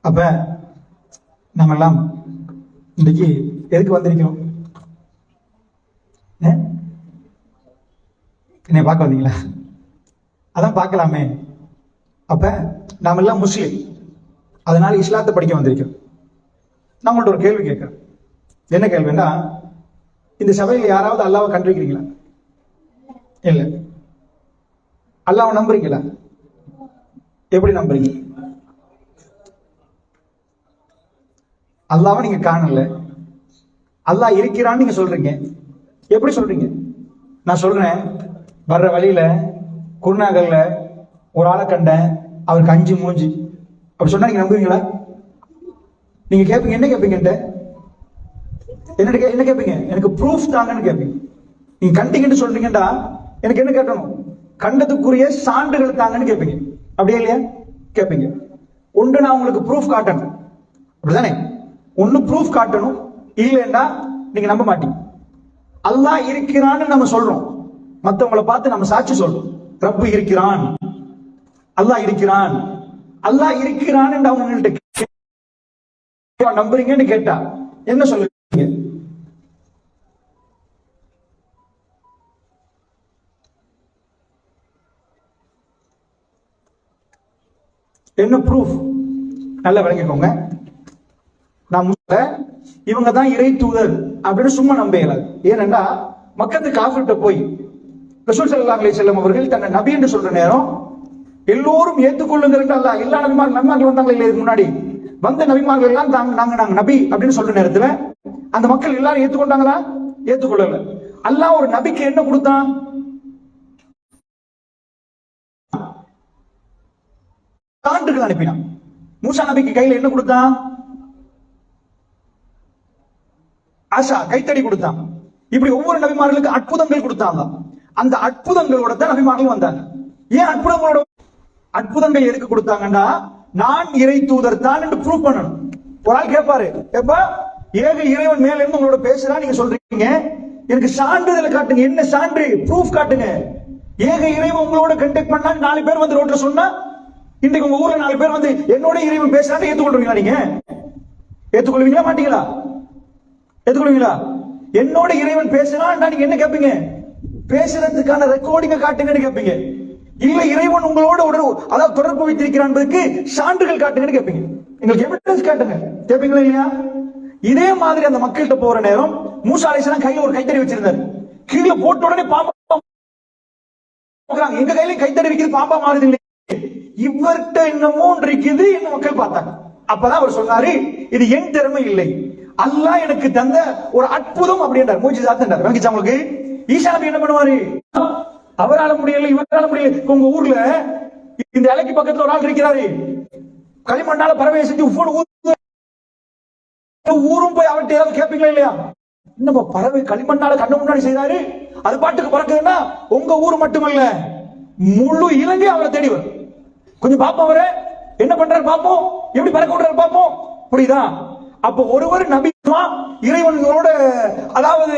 அப்ப நம்ம எல்லாம் இன்னைக்கு எதுக்கு வந்திருக்கிறோம்? என்னை பார்க்க வந்தீங்களா? அதான் பார்க்கலாமே. அப்ப நாம எல்லாம் முஸ்லீம், அதனால இஸ்லாத்தை படிக்க வந்திருக்கிறோம். நான் உங்கள்ட்ட ஒரு கேள்வி கேட்கிறேன். என்ன கேள்வின்னா, இந்த சபையில் யாராவது அல்லாவை கண்டிருக்கிறீங்களா? இல்ல. அல்லாவை நம்புறீங்களா? எப்படி நம்புறீங்க? அல்லாவை நீங்க காணல, அல்லாஹ் இருக்கிறான்னு நீங்க சொல்றீங்க. எப்படி சொல்றீங்க? நான் சொல்றேன், வர்ற வழியில குருநாகல்ல ஒரு ஆளை கண்டேன், அவருக்கு 5 மூஞ்சி அப்படி சொன்னா நீங்க நம்புவீங்களா? நீங்க கேட்பீங்க, என்ன கேட்பீங்க? என்ன கேட்பீங்க? எனக்கு ப்ரூஃப் தாங்கன்னு கேட்பீங்க. நீங்க கண்டீங்கன்னு சொல்றீங்கடா, எனக்கு என்ன கேட்கணும்? கண்டதுக்குரிய சான்றுகள் தாங்கன்னு கேட்பீங்க. அப்படியே இல்லையா? கேட்பீங்க. ஒன்று, நான் உங்களுக்கு ப்ரூஃப் காட்டணும், அப்படிதானே? ஒன்னு ப்ரூஃப் காட்டணும், இல்லைன்னா நீங்க நம்ப மாட்டீங்க. அல்லாஹ் இருக்கிறான்னு நம்ம சொல்றோம், மற்றவங்களை பார்த்து நம்ம சாட்சி சொல்றோம். ரப்பு இருக்கிறான், அல்லாஹ் இருக்கிறான், அல்லாஹ் இருக்கிறான்னு அவங்கள்ட்ட நம்புறீங்கன்னு கேட்டா என்ன சொல்லுவீங்க? என்ன ப்ரூஃப்? நல்லா விளங்கிக்கோங்க. இவங்க தான் இறை தூதர் அப்படின்னு சும்மா நம்ப இயலாது. ஏனென்றா மக்கத்து காஃபிர்ட்ட போய் ரசூல் ஸல்லல்லாஹு அலைஹி வஸல்லம் அவர்கள் தன்னை நபி என்று சொல்ற நேரம் எல்லோரும் ஏற்றுக்கொள்ளுங்கள் என்று அல்லாஹ் எல்லா நபிமார்கள் வந்தாங்களே இல்லையா? இதுக்கு முன்னாடி வந்த நபிமார்கள் எல்லாம் நாங்க நபி அப்படின்னு சொல்ற நேரத்துல அந்த மக்கள் எல்லாரும் ஏற்றுக்கொண்டாங்களா? ஏற்றுக்கொள்ளல. அல்லாஹ் ஒரு நபிக்கு என்ன கொடுத்தான்? சான்றுகள் அனுப்பினான். மூசா நபிக்கு கையில என்ன கொடுத்தான்? ஆஷா, கைத்தடி கொடுத்தான். இப்படி ஒவ்வொரு நபிமார்களுக்கு அற்புதங்கள் கொடுத்தாங்க. அந்த அற்புதங்களோட தான் நபிமார்கள் வந்தாங்க. ஏன் அற்புதங்கள் எதுக்கு கொடுத்தாங்கன்னா, நான் இறை தூதர் தான் என்று ப்ரூவ் பண்ணணும். ஒரு ஆள் கேட்பாரு, எப்ப ஏக இறைவன் மேல இருந்து உங்களோட பேசுறா, நீங்க சொல்றீங்க, எனக்கு சான்றிதழ் காட்டுங்க. என்ன சான்று? ப்ரூஃப் காட்டுங்க. ஏக இறைவன் உங்களோட கண்டெக்ட் பண்ணா 4 பேர் வந்து ரோட்ல சொன்னா, இன்றைக்கு உங்க ஊர்ல 4 பேர் வந்து என்னோட இறைவன் பேசுறான்னு ஏத்துக்கொள்றீங்களா? நீங்க ஏத்துக்கொள்வீங்களா மாட்டீங்களா? ஏத்துக்கொள்வீங்களா? என்னோட இறைவன் பேசுறான், நீங்க என்ன கேட்பீங்க? பேசுறதுக்கான ரெக்கார்டிங்க காட்டுங்கன்னு கேட்பீங்க. இல்ல இறைவன் உங்களோட அதாவது தொடர்பு வைத்திருக்கிறான் சான்றுகள் காட்டுங்கன்னு கேட்பீங்க. எங்களுக்கு எவிடன்ஸ் காட்டுங்க கேட்பீங்களா இல்லையா? இதே மாதிரி அந்த மக்கள்கிட்ட போற நேரம் மூசா அலைஹிஸ்ஸலாம் கையில ஒரு கைத்தடி வச்சிருந்தாரு. கீழே போட்ட உடனே பாம்பா, எங்க கையில கைத்தடி இருக்குது, பாம்பா மாறுது இல்லை, இவர்கிட்ட என்னமோ இருக்குது என்ன மக்கள் பார்த்தாங்க. அப்பதான் அவர் சொன்னாரு, இது என் திறமை இல்லை, அல்லாஹ் எனக்கு தந்த ஒரு அற்புதம் அப்படின்றார். மூஜிசாத் என்றார். வங்கிச்சா உங்களுக்கு? ஈசா நபி என்ன பண்ணுவாரு? அவரால முடியல, இவரால முடியல. உங்க ஊர்ல இந்த இலைக்கு பக்கத்துல ஒரு ஆள் இருக்கிறாரு, களிமண்ணால பறவை செஞ்சு ஊரும் போய் அவர்கிட்ட ஏதாவது கேட்பீங்களா இல்லையா? என்னப்பா பறவை களிமண்ணால கண்ணு முன்னாடி செய்தாரு, அது பாட்டுக்கு பறக்குதுன்னா உங்க ஊர் மட்டுமல்ல முழு இலங்கை அவரை தேடி வரும். கொஞ்சம் பாப்போம், அவரை என்ன பண்றாரு பாப்போம், எப்படி பறக்க விடுறாரு பாப்போம். புரியுதா? அப்ப ஒருவர் நபிமா இறைவனோட அதாவது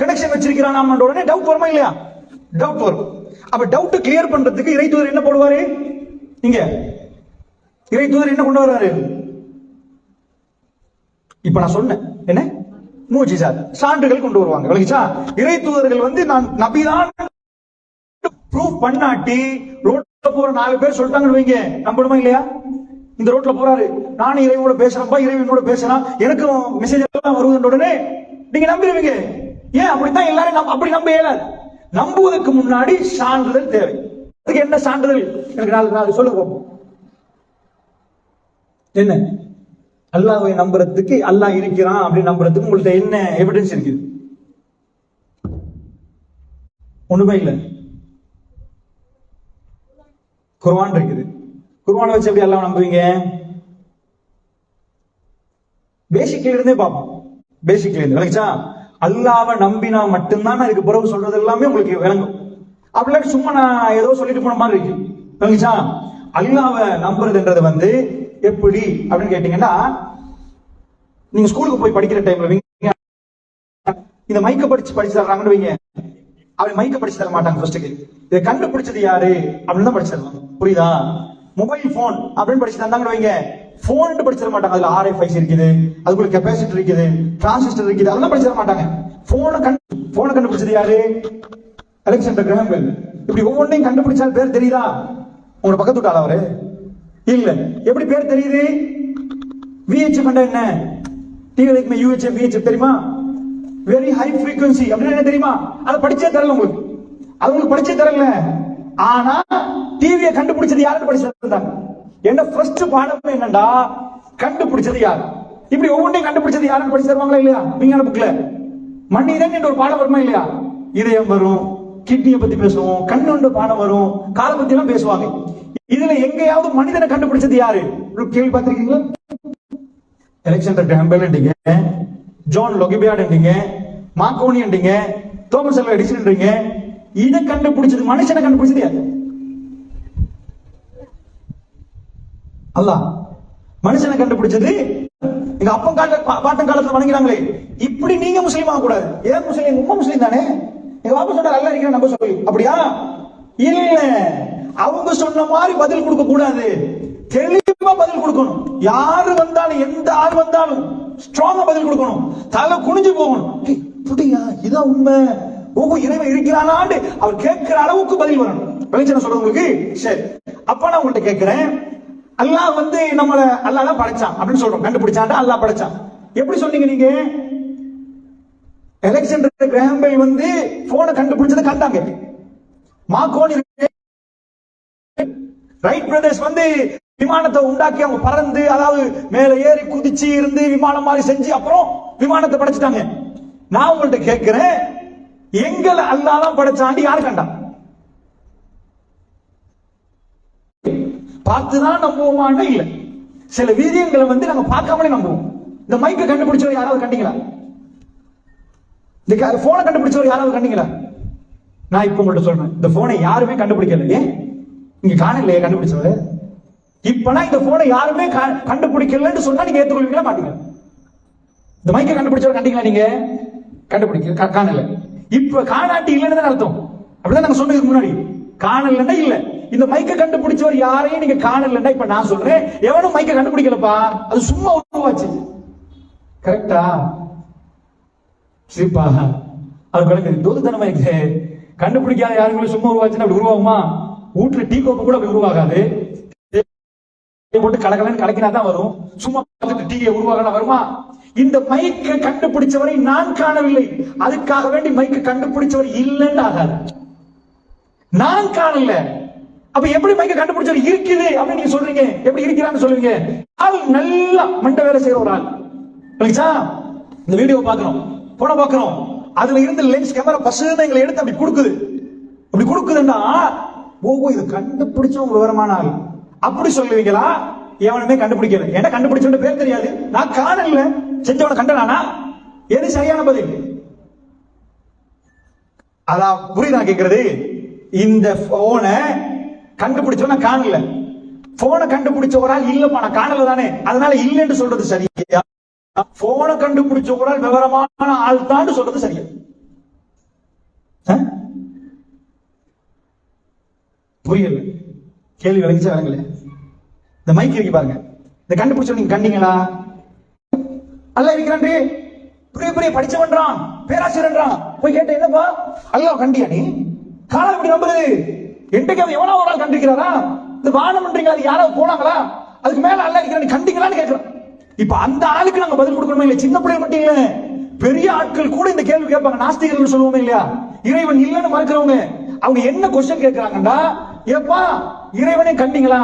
கனெக்ஷன் வச்சிருக்கிறான் உடனே டவுட் வருமா இல்லையா? டவுட் வரும். அப்ப டவுட் கிளியர் பண்றதுக்கு இறை தூதர் என்ன போடுவாரு? இங்க இறை தூதர் என்ன கொண்டு வர்றாரு? இப்ப நான் சொன்னேன் என்ன, மூஜிசாத் சான்றுகள் கொண்டு வருவாங்க. விளங்கிச்சா? இறை தூதர்கள் வந்து நான் நபிதான் ப்ரூஃப் பண்ணாட்டி ரோட்ல போற 4 பேர் சொல்லிட்டாங்கன்னு வைங்க, நம்பணுமா இல்லையா? இந்த ரோட்ல போறாரு, நானும் இறைவனோட பேசுறேன்ப்பா, இறைவனோட பேசுறான், எனக்கும் மெசேஜ் எல்லாம் வருவதன் உடனே நீங்க நம்பிடுவீங்க. ஏன்? அப்படித்தான் எல்லாரும் அப்படி நம்ப இயலாது. நம்புவதற்கு முன்னாடி சான்றிதழ் தேவை. அதுக்கு என்ன சான்றிதழ்? எனக்கு 4 சொல்லுங்க. என்ன? அல்லாஹ்வை நம்புறதுக்கு, அல்லாஹ் இருக்கிறான் அப்படின்னு நம்புறதுக்கு உங்கள்ட்ட என்ன எவிடன்ஸ் இருக்குது? ஒண்ணுமே இல்லை. குர்ஆன் இருக்குது. குர்ஆனை வச்சு எப்படி அல்லாஹ் நம்புவீங்க? பேசிக்ல இருந்தே பார்ப்போம். பேசிக்ல இருந்து விளங்கிச்சா? அல்லாஹ்வை நம்பினா மட்டும்தான் அதுக்கு பிறகு சொல்றது எல்லாமே உங்களுக்கு விளங்கும். அப்படி சும்மா நான் ஏதோ சொல்லிட்டு போன மாதிரி இருக்கு. விளங்கிச்சா? அல்லாஹ்வை நம்புறதுன்றது வந்து எப்படி அப்படின்னு கேட்டீங்கன்னா, நீங்க ஸ்கூலுக்கு போய் படிக்கிற டைம்ல இந்த மைக்க படிச்சு தர்றாங்கன்னு வைங்க, அவன் மைக்க படிச்சு தர மாட்டாங்க. ஃபர்ஸ்ட்டுக்கு இதை கண்டுபிடிச்சது யாரு அப்படின்னு தான் படிச்சு தரலாம். புரியுதா? மொபைல் போன் அப்படின்னு படிச்சு தந்தாங்கன்னு வைங்க, போன் படிச்சிட மாட்டாங்க. அதுல RFIC இருக்குது, அதுக்குள்ள கெபாசிட்டர் இருக்குது, டிரான்சிஸ்டர் இருக்குது, அதெல்லாம் படிச்சிட மாட்டாங்க. போனை கண்டுபிடிச்சது யாரு? Alexander Graham bell. இப்படி ஒவ்வொன்றையும் கண்டுபிடிச்சால் பேர் தெரியுதா? உங்களோட பக்கத்து விட்டால அவரு இல்ல. எப்படி பேர் தெரியுது? VHF என்ன? டிவிக்கு UHF VHF தெரியுமா? வெரி ஹை frequency அப்படின்னு என்ன தெரியுமா? அதை படிச்சே தரல உங்களுக்கு. அது உங்களுக்கு படிச்சே தரல. ஆனா டிவியை கண்டுபிடிச்சது யாருன்னு படிச்சிருந்தாங்க. என்ன ஃபர்ஸ்ட் பாடம் என்னடா, கண்டுபிடிச்சது யார்? இப்படி ஒவ்வொன்றையும் கண்டுபிடிச்சது யாருன்னு படிச்சு தருவாங்களா இல்லையா? விஞ்ஞான புக்ல மனிதன் என்ற ஒரு பாடம் வருமா இல்லையா? இதயம் வரும், கிட்னியை பத்தி பேசுவோம், கண்ணு பாடம் வரும், காலை பத்தி எல்லாம் பேசுவாங்க. இதுல எங்கேயாவது மனிதனை கண்டுபிடிச்சது யாரு? கேள்வி பார்த்திருக்கீங்களா? அலெக்சாண்டர் கிரஹாம் பெல் என்றீங்க, ஜான் லொகிபியார்ட் என்றீங்க, மார்க்கோனி என்றீங்க, தாமஸ் ஆல்வா எடிசன் என்றீங்க. இதை கண்டுபிடிச்சது, மனுஷனை கண்டுபிடிச்சது யாரு? அல்லாஹ். மனுஷனை கண்டுபிடிச்சது எங்க அப்பன் பாட்டன் காலத்துல வணங்கினாங்களே. இப்படி நீங்க முஸ்லீம் ஆக கூடாது. ஏன் முஸ்லீம்? உங்க முஸ்லீம் தானே. எங்க பாப்பா சொன்னா நல்லா இருக்கிற நம்ம சொல்லி அப்படியா? இல்ல, அவங்க சொன்ன மாதிரி பதில் கொடுக்க கூடாது. தெளிவா பதில் கொடுக்கணும். யாரு வந்தாலும், எந்த ஆள் வந்தாலும் ஸ்ட்ராங்கா பதில் கொடுக்கணும். தலை குனிஞ்சு போகணும். அப்படியா, இதான் உண்மை, ஒவ்வொரு இறைவன் இருக்கிறானான்னு அவர் கேட்கிற அளவுக்கு பதில் வரணும். வெளிச்சன சொல்றவங்களுக்கு சரி. அப்ப நான் உங்கள்கிட்ட கேட்கிறேன், அல்லாஹ் நம்மள அல்லாஹ் தான் படைச்சான் அப்படின்னு சொல்றோம். கண்டுபிடிச்சான், அல்லாஹ் படைச்சான். எப்படி சொன்னீங்க நீங்க? அலெக்சாண்டர் கிரஹாம் பெல் போனை கண்டுபிடிச்சதை கண்டாங்க. மார்க்கோனி, ரைட் பிரதர்ஸ் விமானத்தை உண்டாக்கி அவங்க பறந்து, அதாவது மேல ஏறி குதிச்சு இருந்து விமானம் மாதிரி செஞ்சு அப்புறம் விமானத்தை படைச்சிட்டாங்க. நான் உங்கள்கிட்ட கேட்கிறேன், எங்களை அல்லாஹ் தான் படைச்சாண்டி யாரு கண்டா? பார்த்துதான் நம்புவோமானா இல்ல. சில வீரியங்களை நாங்க பார்க்காமலே நம்புவோம். இந்த மைக்கை கண்டுபிடிச்சவர் யாராவது கண்டீங்களா? இந்த போனை கண்டுபிடிச்சவர் யாராவது கண்டீங்களா? நான் இப்ப உங்கள்கிட்ட சொல்றேன், இந்த போனை யாருமே கண்டுபிடிக்கல. ஏன்? நீங்க காணலையே கண்டுபிடிச்சவர். இப்பனா இந்த போனை யாருமே கண்டுபிடிக்கலன்னு சொன்னா நீங்க ஏத்துக்கொள்வீங்களா மாட்டீங்க? இந்த மைக்கை கண்டுபிடிச்சவர் கண்டீங்களா? நீங்க கண்டுபிடிக்க காணல. இப்ப காணாட்டி இல்லைன்னு தான் அர்த்தம். அப்படிதான் நாங்க சொன்னதுக்கு முன்னாடி. காணலன்னா இல்ல. இந்த மைக்கை கண்டுபிடிச்சவர் யாரையும் நீங்க காணலன்னா இப்ப நான் சொல்றேன், எவனும் மைக்கை கண்டுபிடிக்கலப்பா, அது சும்மா உருவாச்சு. கரெக்டா? சரிப்பா, அது தோதுத்தனமா இருக்கு. கண்டுபிடிக்காத யாருங்களும் சும்மா உருவாச்சுன்னா அப்படி உருவாகுமா? வீட்டுல டீ கோப்பை கூட அப்படி உருவாகாது. போட்டு கலக்கலன்னு கலக்கினா தான் வரும். சும்மா டீயை உருவாக வருமா? இந்த மைக்கை கண்டுபிடிச்சவரை நான் காணவில்லை, அதுக்காக வேண்டி மைக்கை கண்டுபிடிச்சவர் இல்லைன்னு ஆகாது. நான் காணல, அப்ப எப்படி மைக்கை கண்டுபிடிச்சவர் இருக்குது அப்படின்னு நீங்க சொல்றீங்க? எப்படி இருக்கிறான்னு சொல்லுவீங்க? ஆள் நல்லா மண்ட வேலை செய்யற ஒரு ஆள். இந்த வீடியோ பாக்குறோம், போன பாக்குறோம், அதுல இருந்து லென்ஸ் கேமரா பசுன்னு எங்களை எடுத்து அப்படி கொடுக்குது. அப்படி கொடுக்குதுன்னா ஓ, இது கண்டுபிடிச்சவங்க விவரமான ஆள் அப்படி சொல்லுவீங்களா? எவனுமே கண்டுபிடிக்கல. என்ன கண்டுபிடிச்சவன் பேர் தெரியாது, நான் காணல, செஞ்சவனை கண்டனானா? எது சரியான பதில்? அதான் புரியுதா கேட்கிறது? இந்த போனை கண்டுபிடிச்சவன காணல, போனை கண்டுபிடிச்ச ஒரு ஆள் இல்லப்பா நான் காணல தானே, அதனால இல்லைன்னு சொல்றது சரியா? போனை கண்டுபிடிச்ச ஒரு ஆள் விவரமான ஆள் தான் சொல்றது சரியா? புரியல, கேள்வி விளங்கிச்சா விளங்கல? இந்த மைக் இருக்கு பாருங்க, இந்த கண்டுபிடிச்ச நீங்க கண்டீங்களா? அல்ல இருக்கிறான், பெரிய பெரிய படிச்சவன்றான், பேராசிரியன்றான், போய் கேட்ட என்னப்பா அல்லாஹ் கண்டியா? நீ காலம் எப்படி நம்புறது? என்றைக்கு எவனா ஒரு ஆள் கண்டிருக்கிறாரா? இந்த வானம்ன்றீங்க, அது யாராவது போனாங்களா? அதுக்கு மேல அல்ல இருக்கிறான் கண்டிக்கலான்னு கேட்கலாம். இப்ப அந்த ஆளுக்கு நாங்க பதில் கொடுக்கணுமா இல்லையா? சின்ன பிள்ளைகள் மட்டும் இல்ல, பெரிய ஆட்கள் கூட இந்த கேள்வி கேட்பாங்க. நாஸ்திகர்கள் சொல்லுவோமே இல்லையா, இறைவன் இல்லைன்னு மறுக்கிறவங்க. அவங்க என்ன கொஸ்டின் கேட்கிறாங்கன்னா, ஏப்பா இறைவனை கண்டீங்களா?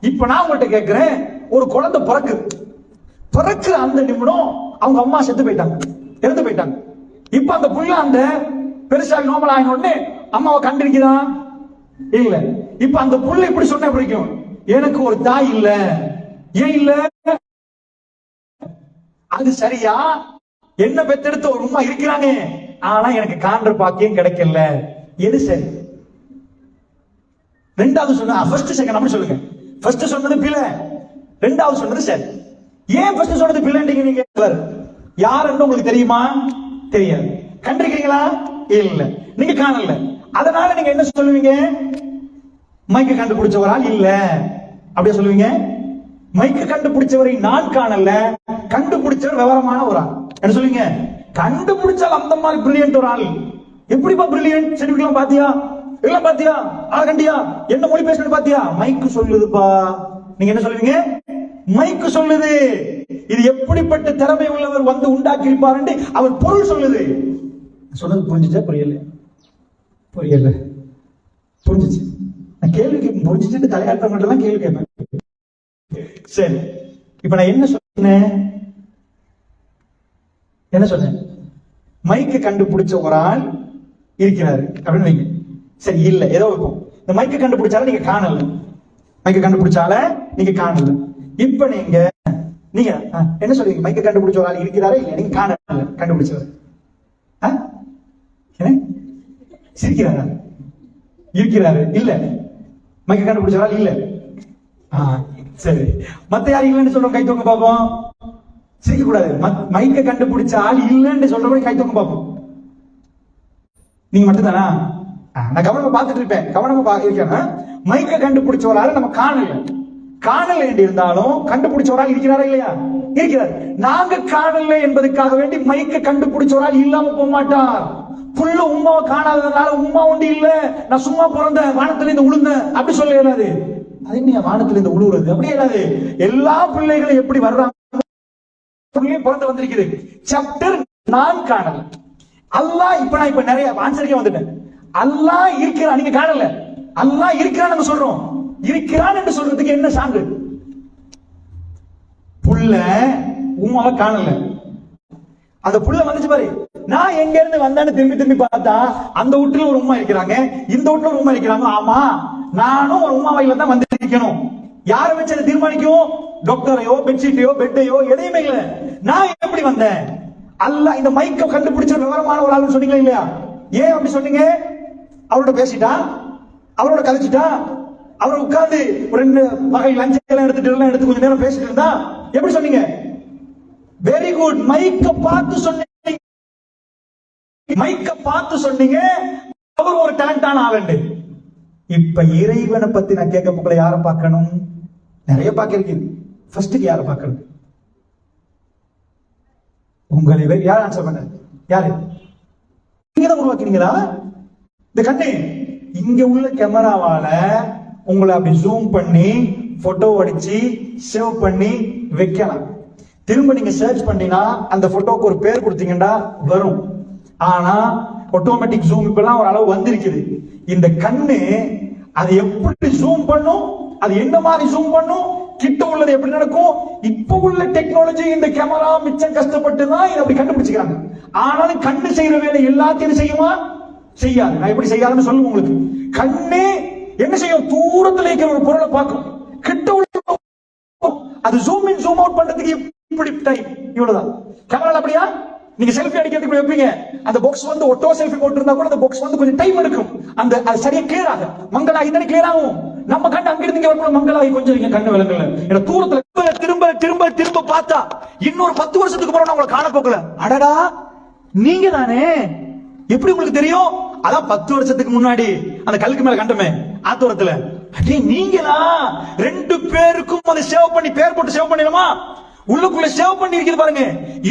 இப்ப நான் உங்கள்கிட்ட கேட்கிறேன், ஒரு குழந்தை பிறக்குற அந்த நிமிடம் அவங்க அம்மா செத்து போயிட்டாங்க, இறந்து போயிட்டாங்க. இப்ப அந்த புள்ள அந்த பெருசாக நோமல் ஆகின உடனே அம்மாவை கண்டிருக்கிறா இல்ல? இப்ப அந்த புள்ள இப்படி சொன்ன பிடிக்கும், எனக்கு ஒரு தாய் இல்ல. ஏன் இல்ல? அது சரியா? என்ன பெத்தெடுத்த ஒரு உம்மா இருக்கிறாங்க, ஆனா எனக்கு காண்ற பாக்கியம் கிடைக்கல. எது சரி? ரெண்டாவது சொன்ன ஃபர்ஸ்ட் செகண்ட் அப்படி சொல்லுங்க. ஃபர்ஸ்ட் சொன்னது பிள்ளை, ரெண்டாவது சொன்னது சரி. ஏன் ஃபர்ஸ்ட் சொன்னது பிள்ளைன்றீங்க? நீங்க யாருன்னு உங்களுக்கு தெரியுமா? தெரியாது. கண்டிருக்கீங்களா? இல்ல, நீங்க காணல. அதனால நீங்க என்ன சொல்லுவீங்க? மைக்க கண்டுபிடிச்சவரா இல்ல அப்படியே சொல்லுவீங்க. மைக்கு கண்டுபிடிச்சவரை நான் காணல, கண்டுபிடிச்சவர் விவரமான ஒரு ஆள். என்ன சொல்லுங்க? கண்டுபிடிச்சால் அந்த மாதிரி பிரில்லியன்ட் ஒரு ஆள். எப்படிப்பா பிரில்லியன்ட்? சர்டிபிகேட் பாத்தியா? எல்லாம் பாத்தியா? கண்டியா என்ன மொழி பேசணும் பாத்தியா? மைக்கு சொல்லுதுப்பா. நீங்க என்ன சொல்லுவீங்க? மைக்கு சொல்லுது. இது எப்படிப்பட்ட திறமை உள்ளவர் வந்து உண்டாக்கி இருப்பார் அவர் பொருள் சொல்லுது. சொன்னது புரிஞ்சுச்சா? புரியல? புரியல? புரிஞ்சிச்சு. நான் கேள்வி கேட்பேன். புரிஞ்சிச்சு தலையாட்ட மட்டும் கேள்வி கேட்பேன். சரி, இப்ப நான் என்ன சொன்னேன்? என்ன சொன்னேன்? மைக்கு கண்டுபிடிச்ச ஒரு ஆள் இருக்கிறாரு அப்படின்னு வைங்க. சரி, இல்ல ஏதோ இருக்கும். இந்த மைக்கு கண்டுபிடிச்சால நீங்க காணல, மைக்கு கண்டுபிடிச்சால நீங்க காணல. இப்ப நீங்க என்ன சொல்றீங்க? மைக்கு கண்டுபிடிச்ச ஒரு ஆள் இருக்கிறாரா இல்ல? நீங்க காணல, கண்டுபிடிச்சவர் சிரிக்கிறாரா? இருக்கிறாரு இல்ல? மைக்கு கண்டுபிடிச்ச ஆள் இல்ல. சரி, மத்த யாரும் இல்லைன்னு சொல்றோம், கை தூக்க பார்ப்போம். சிரிக்க கூடாது. மைக்க கண்டுபிடிச்ச ஆள் இல்லைன்னு சொல்றவங்க கை தூக்க பார்ப்போம். நீங்க மட்டும் தானா? நான் கவனமா பார்த்துட்டு இருப்பேன், கவனமா இருக்கேன். மைக்க கண்டுபிடிச்ச ஒரு ஆள் நம்ம காணல என்று இருந்தாலும் கண்டுபிடிச்ச ஒரு ஆள் இருக்கிறாரா இல்லையா? இருக்கிறார். நாங்க காணல என்பதற்காக வேண்டி மைக்க கண்டுபிடிச்ச ஒரு ஆள் இல்லாம போக மாட்டார். புள்ள உமாவை காணாததுனால உமா ஒண்டி இல்ல, நான் சும்மா பிறந்த வானத்துல இருந்து உளுந்த அப்படி சொல்ல இயலாது. அது என்ன வானத்துல இருந்து உழுவுறது? அப்படி இயலாது. எல்லா பிள்ளைகளும் எப்படி வர்றாங்க பிறந்து வந்திருக்கிறது. சாப்டர் நான் காணல. அல்லாஹ் இப்ப நிறைய ஆன்சருக்கே வந்துட்டேன். அல்லாஹ் இருக்கிறான், நீங்க காணல. அல்லாஹ் இருக்கிறான் சொல்றோம். இருக்கிறான் என்று சொல்றதுக்கு என்ன சான்று? புள்ள உமாவை காணல, அந்த புள்ள வந்துச்சு பாரு. நான் எங்க இருந்து வந்தேன்னு திரும்பி பார்த்தா அந்த வீட்டுல ஒரு உமா இருக்கிறாங்க, இந்த வீட்டுல ஒரு உமா இருக்கிறாங்க. ஆமா, நானும் ஒரு உமா வயல தான் வந்திருக்கணும். யாரை வச்சு அதை தீர்மானிக்கும்? டாக்டரையோ பெட்ஷீட்டையோ பெட்டையோ எதையுமே இல்ல. நான் எப்படி வந்தேன்? அல்லாஹ் இந்த மைக்க கண்டுபிடிச்ச விவரமான ஒரு ஆள் சொன்னீங்களா இல்லையா? ஏன் அப்படி சொன்னீங்க? அவரோட பேசிட்டா, அவரோட கதைச்சிட்டா, அவர் உட்கார்ந்து ஒரு 2 வகை லஞ்ச் எல்லாம் எடுத்து கொஞ்சம் நேரம் பேசிட்டு இருந்தா எப்படி சொன்னீங்க? Very good. மைக்க பார்த்து சொன்னீங்க, மைக்க பார்த்து சொன்னீங்க. அவர் ஒரு டேலண்டான ஆளுண்டு. இப்ப இறைவனை பத்தி நான் கேட்க போகல. யாரை பார்க்கணும்? நிறைய பார்க்க இருக்கு. ஃபர்ஸ்ட்டுக்கு யாரை பார்க்கணும்? உங்களை யார் ஆன்சர் பண்ண? யாரு? நீங்க தான் உருவாக்கினீங்களா இந்த கண்ணு? இங்க உள்ள கேமராவால உங்களை அப்படி ஜூம் பண்ணி போட்டோ அடிச்சு சேவ் பண்ணி வைக்கலாம். திரும்ப நீங்க சர்ச் பண்ணினா அந்த போட்டோக்கு ஒரு பேர் கொடுத்தீங்கன்னா வரும். ஆனா ஆட்டோமேட்டிக் ஜூம் இப்பெல்லாம் ஒரு அளவு வந்திருக்குது. இந்த கண்ணு அது எப்படி ஜூம் பண்ணும், அது என்ன மாதிரி ஜூம் பண்ணும், கிட்ட உள்ளது எப்படி நடக்கும்? இப்ப உள்ள டெக்னாலஜி இந்த கேமரா மிச்சம் கஷ்டப்பட்டு தான் இதை அப்படி கண்டுபிடிச்சுக்கிறாங்க. ஆனாலும் கண்ணு செய்யற வேலை எல்லாத்தையும் செய்யுமா? செய்யாது. நான் எப்படி செய்யாதுன்னு சொல்லுவேன் உங்களுக்கு. கண்ணு என்ன செய்யும்? தூரத்துல இருக்கிற ஒரு பொருளை பார்க்கும், கிட்ட உள்ள அது ஜூம் இன் ஜூம் அவுட் பண்றதுக்கு இப்படி டைம் இவ்வளவுதான். கேமரா அப்படியா? நீங்க செல்ஃபி அடிக்கிறதுக்கு வைப்பீங்க, அந்த பாக்ஸ் வந்து ஒட்டோ செல்ஃபி போட்டுருந்தா கூட அந்த பாக்ஸ் வந்து கொஞ்சம் டைம் எடுக்கும். அந்த அது சரியா கிளியர் ஆக மங்களாகி தானே கிளியர் ஆகும். நம்ம கண்ணு அங்க இருந்து இங்க மங்களாகி கொஞ்சம் இங்க கண்ணு விளங்கல. ஏன்னா தூரத்துல திரும்ப திரும்ப திரும்ப பார்த்தா இன்னொரு 10 வருஷத்துக்கு அப்புறம் நான் உங்களை காண போகல. அடடா நீங்க தானே, எப்படி உங்களுக்கு தெரியும்? அதான் 10 வருஷத்துக்கு முன்னாடி அந்த கல்லுக்கு மேல கண்டமே ஆத்தோரத்துல. அடே நீங்களா? 2 பேருக்கும் அதை சேவ் பண்ணி பேர் போட்டு சேவ் பண்ணிடுமா? உள்ளுக்குள்ள சேவ் பண்ணி இருக்குது பாருங்க.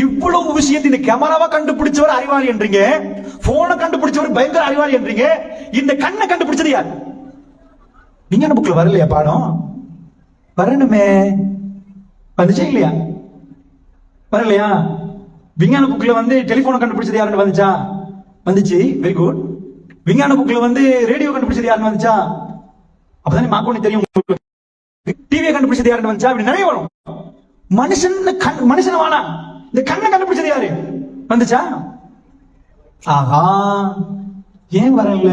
இவ்வளவு விஷயத்தை இந்த கேமராவா கண்டுபிடிச்சவர் அறிவாளி என்றீங்க, போனை கண்டுபிடிச்சவர் பயங்கர அறிவாளி என்றீங்க. இந்த கண்ணை கண்டுபிடிச்சது யார்? விஞ்ஞான புக்ல வரலையா பாடம்? வரணுமே. வந்துச்சா இல்லையா? வரலையா? விஞ்ஞான புக்ல வந்து டெலிபோனை கண்டுபிடிச்சது யாருன்னு வந்துச்சா? வந்துச்சு. Very good. விஞ்ஞான புக்ல வந்து ரேடியோ கண்டுபிடிச்சது யாருன்னு வந்துச்சா? அப்பதானே மாக்கோனி தெரியும். டிவியை கண்டுபிடிச்சது யாருன்னு வந்துச்சா? அப்படி நிறைய வரும். மனுஷன் வானா இந்த கண்ணை கண்டுபிடிச்சது யாரு? வந்துச்சா? ஆஹா, ஏன் வரல?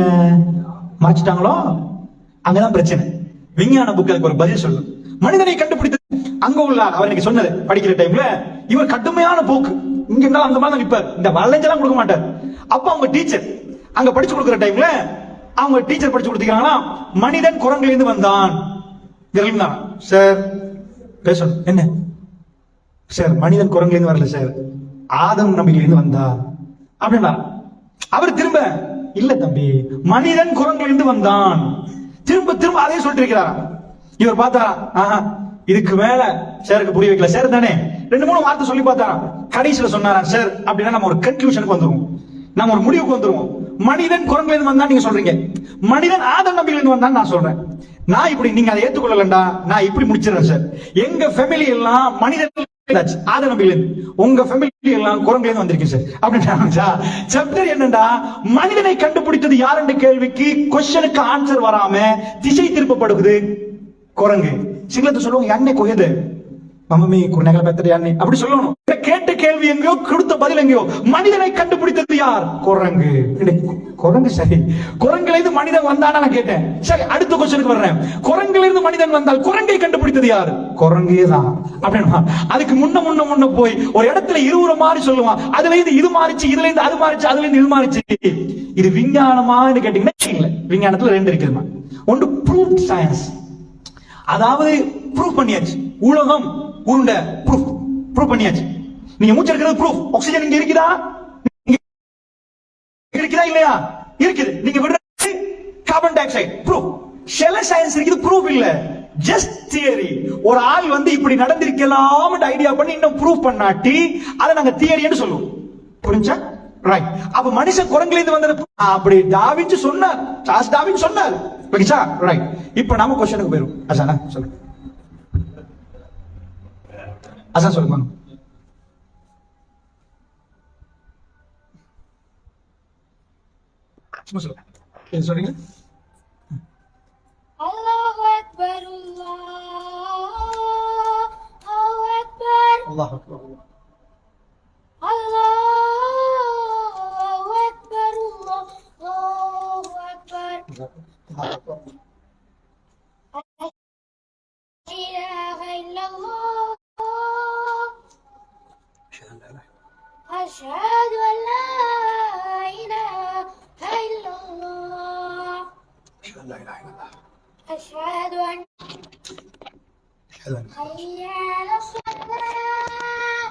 மறைச்சிட்டாங்களோ? அங்கதான் பிரச்சனை. விஞ்ஞான புக்கு ஒரு பதில் சொல்லும். மனிதனை கண்டுபிடித்தது அங்க உள்ள அவர் இன்னைக்கு சொன்னது படிக்கிற டைம்ல இவர் கடுமையான போக்கு இங்க இருந்தாலும் அந்த மாதிரி நிப்பார். இந்த வளைஞ்செல்லாம் கொடுக்க மாட்டார். அப்ப அவங்க டீச்சர் அங்க படிச்சு கொடுக்கிற டைம்ல அவங்க டீச்சர் படிச்சு கொடுத்துக்கிறாங்களா, மனிதன் குரங்கிலிருந்து வந்தான். சார் பேசணும். என்ன சார்? மனிதன் குரங்கிலிருந்து வரல சார், ஆதம் நபியிலிருந்து வந்தா அப்படின்னா. அவர் திரும்ப இல்ல தம்பி, மனிதன் குரங்கிலிருந்து வந்தான். திரும்ப திரும்ப அதே சொல்லிட்டு இருக்கிறாரா. இவர் பார்த்தாரா, ஆஹா இதுக்கு மேல சாருக்கு புரிய வைக்கல. சார் தானே 2-3 வார்த்தை சொல்லி பார்த்தாராம். கடைசியில சொன்னாரா சார் அப்படின்னா நம்ம ஒரு கன்க்ளூஷனுக்கு வந்துருவோம், நம்ம ஒரு முடிவுக்கு வந்துருவோம். மனிதன் குரங்குல இருந்து வந்தா நீங்க சொல்றீங்க, மனிதன் ஆதம் நபியில இருந்து வந்தான்னு நான் சொல்றேன். நான் இப்படி நீங்க அதை ஏத்துக்கொள்ளலண்டா நான் இப்படி முடிச்சிடறேன் சார். எங்க ஃபேமிலி எல்லாம் மனிதன் ஆதம் நபியில இருந்து, உங்க ஃபேமிலி எல்லாம் குரங்குல இருந்து வந்திருக்கு சார் அப்படின்னா சாப்டர் என்னண்டா மனிதனை கண்டுபிடித்தது யார் என்ற கேள்விக்கு கொஸ்டனுக்கு ஆன்சர் வராம திசை திருப்பப்படுகிறது குரங்கு. சிங்களத்தை சொல்லுவாங்க அன்னை கொய்து மம்மி குருநகல பெத்தடி அன்னை அப்படி சொல்லணும். கேட்ட கேள்வி எங்கயோ கொடுத்த பதில் எங்கயோ. மனிதனை கண்டுபிடித்தது யார்? குரங்கு. குரங்கு சரி, குரங்குல இருந்து மனிதன் வந்தானா நான் கேட்டேன். சரி அடுத்த கொஸ்டினுக்கு வர்றேன். குரங்குல இருந்து மனிதன் வந்தால் குரங்கை கண்டுபிடித்தது யார்? குரங்கே தான் அப்படின்னா அதுக்கு முன்ன போய் ஒரு இடத்துல இருவுற மாதிரி சொல்லுவான். அதுல இருந்து இது மாறிச்சு, இதுல இருந்து அது மாறிச்சு, அதுல இருந்து இது மாறிச்சு. இது விஞ்ஞானமான்னு கேட்டீங்கன்னா இல்ல. விஞ்ஞானத்துல 2 இருக்குதுமா. ஒன்று ப்ரூஃப் சயின்ஸ், அதாவது ப்ரூஃப் பண்ணியாச்சு. உலகம் உருண்டை ப்ரூஃப் பண்ணியாச்சு. நீங்க மூச்சு எடுக்கிறது ப்ரூஃப். ஆக்சிஜன் இங்க இருக்குதா? இருக்குதா இல்லையா? இருக்குது. நீங்க விடுறது கார்பன் டை ஆக்சைடு ப்ரூஃப். சில சயின்ஸ் இருக்குது ப்ரூஃப் இல்ல, ஜஸ்ட் தியரி. ஒரு ஆள் வந்து இப்படி நடந்திருக்கலாம் ஐடியா பண்ணி இன்னும் ப்ரூஃப் பண்ணாட்டி அதை நாங்க தியரின்னு சொல்லுவோம். புரிஞ்சா? ரைட். அப்ப மனுஷன் குரங்குல இருந்து வந்தது அப்படி டாவின்சி சொன்னார், சார்ல்ஸ் டார்வின் சொன்னார். ஓகேச்சா? ரைட். இப்போ நாம क्वेश्चनக்கு போயிரும். அசானா சொல்லு. அசான் சொல்லுங்க. சும்மா சொல்லுங்க. என்ன சொல்றீங்க? அல்லாஹு அக்பர் அல்லாஹு அக்பர் அல்லாஹ் அக்பர் அல்லாஹு அக்பர் அல்லாஹு அக்பர் அல்லாஹ் அக்பர். இலாஹ இல்லல்லாஹ் அஷ்ஹது அன் லா இலாஹ இல்லல்லாஹ் لا اله الا الله أشهد أن حي على الصلاة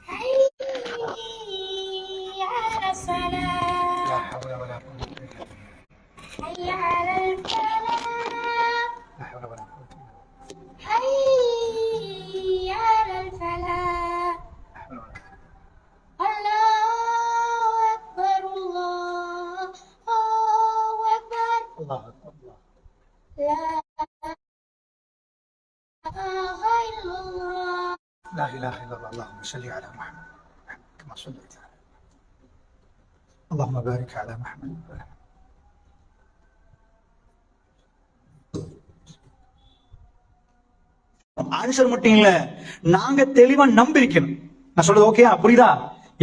حي على الصلاة لا حول ولا قوة الا بالله حي على الفلاح لا حول ولا قوة حي على الفلاح الله أكبر الله أكبر الله اكبر. لا إله إلا الله لا اله الا الله. اللهم صل على محمد كما صليت على اللهم بارك على محمد. ஆன்சர் மட்டும் இல்ல, நாங்க தெளிவா நம்பியிருக்கணும். நான் சொல்றது ஓகே புரியுதா?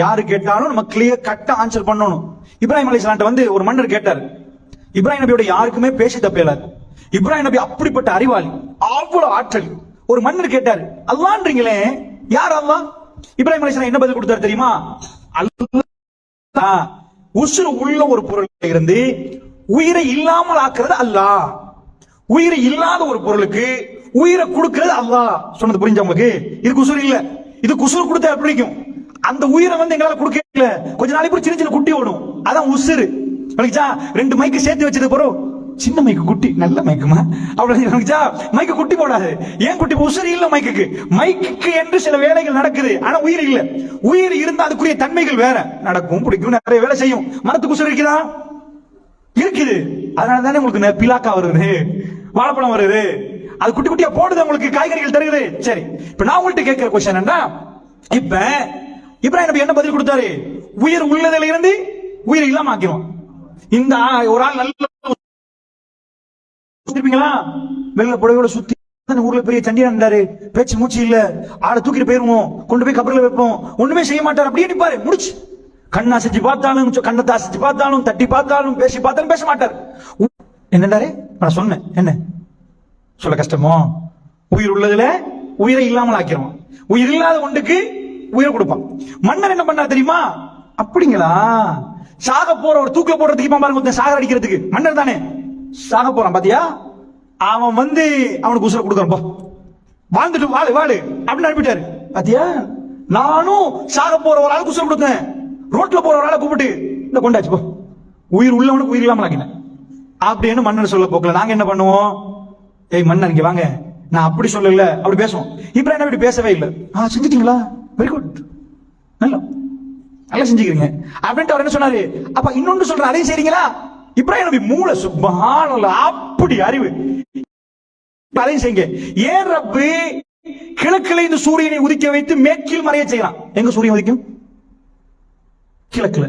யாரு கேட்டாலும் நம்ம கிளியர் கட்டா ஆன்சர் பண்ணணும். இப்ராஹிம் அலைஹிஸ்ஸலாம் வந்து ஒரு மன்னர் கேட்டார். இப்ராஹிம் நபியோட யாருக்குமே பேசி தப்பேலாது. இப்ராஹிம் நபி அப்படிப்பட்ட அறிவாளி, அவ்வளவு ஆற்றல். ஒரு மன்னர் கேட்டார், அல்லான்றீங்களே யார் அல்லாஹ்? இப்ராஹிம் அலைஹிஸ்ஸலாம் என்ன பதில் கொடுத்தாரு தெரியுமா? அல்லாஹ் உசுறு உள்ள ஒரு பொருள் இருந்து உயிரை இல்லாமல் ஆக்குறது அல்லாஹ். உயிரை இல்லாத ஒரு பொருளுக்கு உயிரை கொடுக்கிறது அல்லாஹ். சொன்னது புரிஞ்சா உங்களுக்கு? இது குசுறு இல்ல. இது குசுறு கொடுத்தா எப்படி இருக்கும்? அந்த உயிரை வந்து எங்களால கொடுக்கல. கொஞ்ச நாளைக்கு சின்ன சின்ன குட்டி ஓடும், அதான் உசுறு. 2 மைக்கு சேர்த்து வச்சது போறோம். சின்ன மைக்கு குட்டி, நல்ல மைக்குமா அவ்வளவு மைக்கு குட்டி போடாது. ஏன் குட்டி? உசுறு இல்ல மைக்கு. மைக்கு என்று சில வேலைகள் நடக்குது, ஆனா உயிர் இல்ல. உயிர் இருந்தா அதுக்குரிய தன்மைகள் வேற, நடக்கும், பிடிக்கும், நிறைய வேலை செய்யும். மரத்துக்கு உசுறு இருக்குதா? இருக்குது. அதனாலதானே உங்களுக்கு பிலாக்கா வருது, வாழைப்பழம் வருது, அது குட்டி குட்டியா போடுது, உங்களுக்கு காய்கறிகள் தருகிறது. சரி, இப்ப நான் உங்கள்கிட்ட கேட்கிற கொஸ்டின் என்ன? இப்ப இப்ராஹிம் நபி என்ன பதில் கொடுத்தாரு? உயிர் உள்ளதில இருந்து உயிர் இல்லாம ஆக்கிறோம். இந்த ஒரு ஆள் நல்ல வெள்ள புடவையோட சுத்தி ஊர்ல பெரிய சண்டியா இருந்தாரு, பேச்சு மூச்சு இல்ல, ஆளை தூக்கிட்டு போயிருவோம், கொண்டு போய் கபர்ல வைப்போம், ஒண்ணுமே செய்ய மாட்டார். அப்படியே நிப்பாரு, முடிச்சு. கண்ணா செஞ்சு பார்த்தாலும், கண்ணத்தை அசைச்சு பார்த்தாலும், தட்டி பார்த்தாலும், பேசி பார்த்தாலும் பேச மாட்டார். என்னடாரு நான் சொன்னேன்? என்ன சொல்ல கஷ்டமோ? உயிர் உள்ளதுல உயிரை இல்லாமல் ஆக்கிறோம். உயிர் இல்லாத ஒன்றுக்கு உயிரை கொடுப்பான். மன்னர் என்ன பண்ணா தெரியுமா? அப்படிங்களா? சாக போற ஒரு தூக்கில போடுறதுக்கு பாருங்க, சாகர அடிக்கிறதுக்கு மன்னர் தானே சாக போறான். பாத்தியா? அவன் வந்து அவனுக்கு உசுர கொடுக்கறப்போ வாழ்ந்துட்டு வாழு வாழு அப்படின்னு அனுப்பிட்டாரு. பாத்தியா? நானும் சாக போற ஒரு ஆளுக்கு உசுர கொடுத்தேன். ரோட்ல போற ஒரு ஆளை கூப்பிட்டு இந்த கொண்டாச்சு போ, உயிர் உள்ளவனுக்கு உயிர் இல்லாமல் ஆக்கினேன் அப்படின்னு மன்னர் சொல்ல போக்கல. நாங்க என்ன பண்ணுவோம்? ஏய் மன்னர் இங்க வாங்க, நான் அப்படி சொல்லல, அப்படி பேசுவோம். இப்ராஹிம் நபி பேசவே இல்லை. செஞ்சிட்டீங்களா, வெரி குட், நல்லா நல்லா செஞ்சுக்கிறீங்க அப்படின்ட்டு அவர் என்ன சொன்னாரு, அப்ப இன்னொன்று சொல்ற, அதையும் செய்றீங்களா? இப்ராஹிம் நபி மூளை சுப்ஹானல்லாஹ், அப்படி அறிவு, அதையும் செய்யுங்க. ஏன் ரப்பு கிழக்குல இந்த சூரியனை உதிக்க வைத்து மேற்கில் மறைய செய்யலாம்? எங்க சூரியன் உதிக்கும்? கிழக்குல.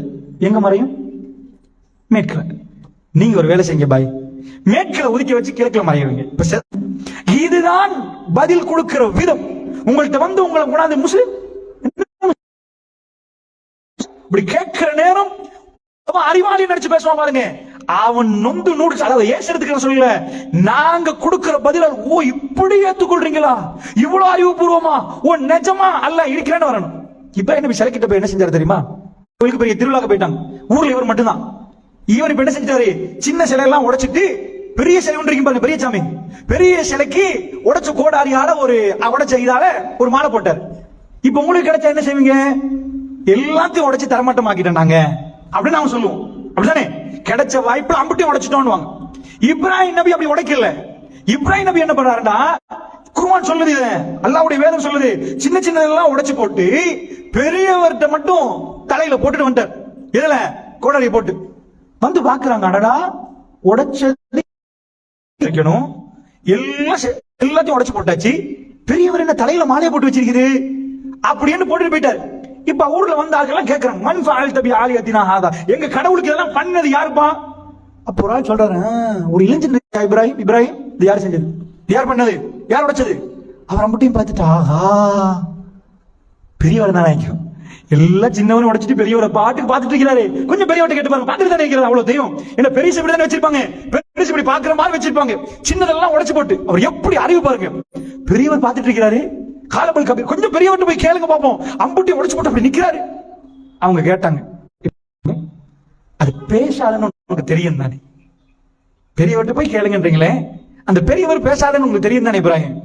எங்க மறையும்? மேற்குல. நீங்க ஒரு வேலை செய்யுங்க பாய், மேற்குல உதிக்க வச்சு கிழக்குல மறையுவீங்க. இதுதான் பதில் கொடுக்கிற விதம். உங்கள்கிட்ட வந்து உங்களை கொண்டாந்து முஸ்லிம் இப்படி கேட்கிற நேரம் அறிவாளி நடிச்சு பேசுவான் பாருங்க. அவன் நொந்து நூடு, அதாவது ஏசுறதுக்கு சொல்லல, நாங்க கொடுக்கிற பதில ஓ இப்படி ஏத்துக்கொள்றீங்களா, இவ்வளவு அறிவுபூர்வமா, ஓ நிஜமா அல்ல இருக்கிறேன்னு வரணும். இப்ப என்ன சிலைக்கிட்ட போய் என்ன செஞ்சாரு தெரியுமா? கோயிலுக்கு பெரிய திருவிழாக்கு போயிட்டாங்க. ஊர்ல இவர் மட்டும்தான். இவர் இப்ப என்ன செஞ்சாரு, சின்ன சிலை எல்லாம் உடைச்சிட்டு பெரிய சிலை ஒன்று இருக்கும் பாருங்க, பெரிய சாமி, பெரிய சிலைக்கு உடைச்ச கோடாரியால ஒரு உடைச்ச இதால ஒரு மாலை போட்டார். இப்ப உங்களுக்கு கிடைச்சா என்ன செய்வீங்க? எல்லாத்தையும் உடைச்சு தரமாட்டமாக்கிட்டோம் நாங்க அப்படின்னு நாம சொல்லுவோம். அப்படிதானே? கிடைச்ச வாய்ப்பு அம்புட்டி உடைச்சிட்டோம். இப்ராஹிம் நபி அப்படி உடைக்கல. இப்ராஹிம் நபி என்ன பண்றாருன்னா, குர்ஆன் சொல்லுது, அல்லாஹ்வுடைய வேதம் சொல்லுது, சின்ன சின்னதெல்லாம் உடைச்சு போட்டு பெரியவர்கிட்ட மட்டும் தலையில போட்டுட்டு வந்துட்டார். இதுல கோடாரி போட்டு வந்து பாக்குறாங்க, அடடா உடைச்சது வைக்கணும், எல்லாத்தையும் உடைச்சு போட்டாச்சு, பெரியவர் என்ன தலையில மாலையை போட்டு வச்சிருக்குது அப்படின்னு போட்டுட்டு போயிட்டார். இப்ப ஊர்ல வந்த ஆட்கள் கேட்கறாங்க, மன் ஃபஅல் தபி ஆலியத்தினா ஹாதா, எங்க கடவுளுக்கு இதெல்லாம் பண்ணது யாருப்பா? அப்ப ஒரு ஆள் சொல்றாரு, ஒரு இளைஞன் இப்ராஹிம், இப்ராஹிம் இது யார் செஞ்சது, யார் பண்ணது, யார் உடைச்சது? அவர் மட்டும் பார்த்துட்டு, ஆஹா பெரியவர் தான் நினைக்கும். எல்லாம் சின்னவரும் உடைச்சிட்டு பெரியவரை பாட்டுக்கு பார்த்துட்டு இருக்கிறாரு. கொஞ்சம் பெரியவர்கிட்ட கேட்டு பாருங்க, பார்த்துட்டு தானே இருக்கிறார், அவ்வளவு தெரியும். என்ன பெரிய இப்படி தானே வச்சிருப்பாங்க, பெரிய இப்படி பாக்குற மாதிரி வச்சிருப்பாங்க, சின்னதெல்லாம் உடைச்சு போட்டு அவர் எப்படி அறிவு பாருங்க. பெரியவர் பார்த்துட்டு இருக்கிறாரு, காலபல் கபீர், கொஞ்சம் பெரியவர்கிட்ட போய் கேளுங்க பாப்போம், அம்புட்டி உடைச்சு போட்டு அப்படி நிக்கிறாரு. அவங்க கேட்டாங்க, அது பேசாதன்னு உங்களுக்கு தெரியும் தானே, பெரியவர்கிட்ட போய் கேளுங்கன்றீங்களே, அந்த பெரியவர் பேசாதன்னு உங்களுக்கு தெரியும் தானே இப்ராஹிம்?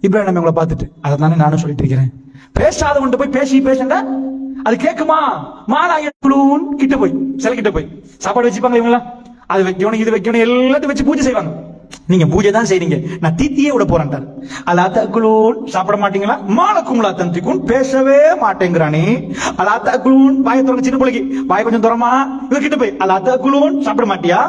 இப்ராஹிம் நம்ம உங்களை பார்த்துட்டு, அதை தானே நானும் சொல்லிட்டு இருக்கிறேன், பேசாதவன்ட்டு போய் பேசுங்க, அது கேக்குமா? மாலாயன் கிட்ட போய், சில கிட்ட போய் சாப்பாடு வச்சுப்பாங்க இவங்களா, அது வைக்கணும் இது வைக்கணும் எல்லாத்தையும் வச்சு பூஜை செய்வாங்க. நீங்க பூஜை தான் செய்றீங்க, நான் தீத்தியே விட போறேன். அல்லா தக்குலூன் சாப்பிட மாட்டீங்களா? மாலக்கும்லா தந்திக்கும் பேசவே மாட்டேங்கிறானே. அல்லா தக்குலூன் வாயை திறங்க, சின்ன பிள்ளைக்கு வாய் கொஞ்சம் திறமா, இவர்கிட்ட போய் அல்லா தக்குலூன் சாப்பிட மாட்டியா,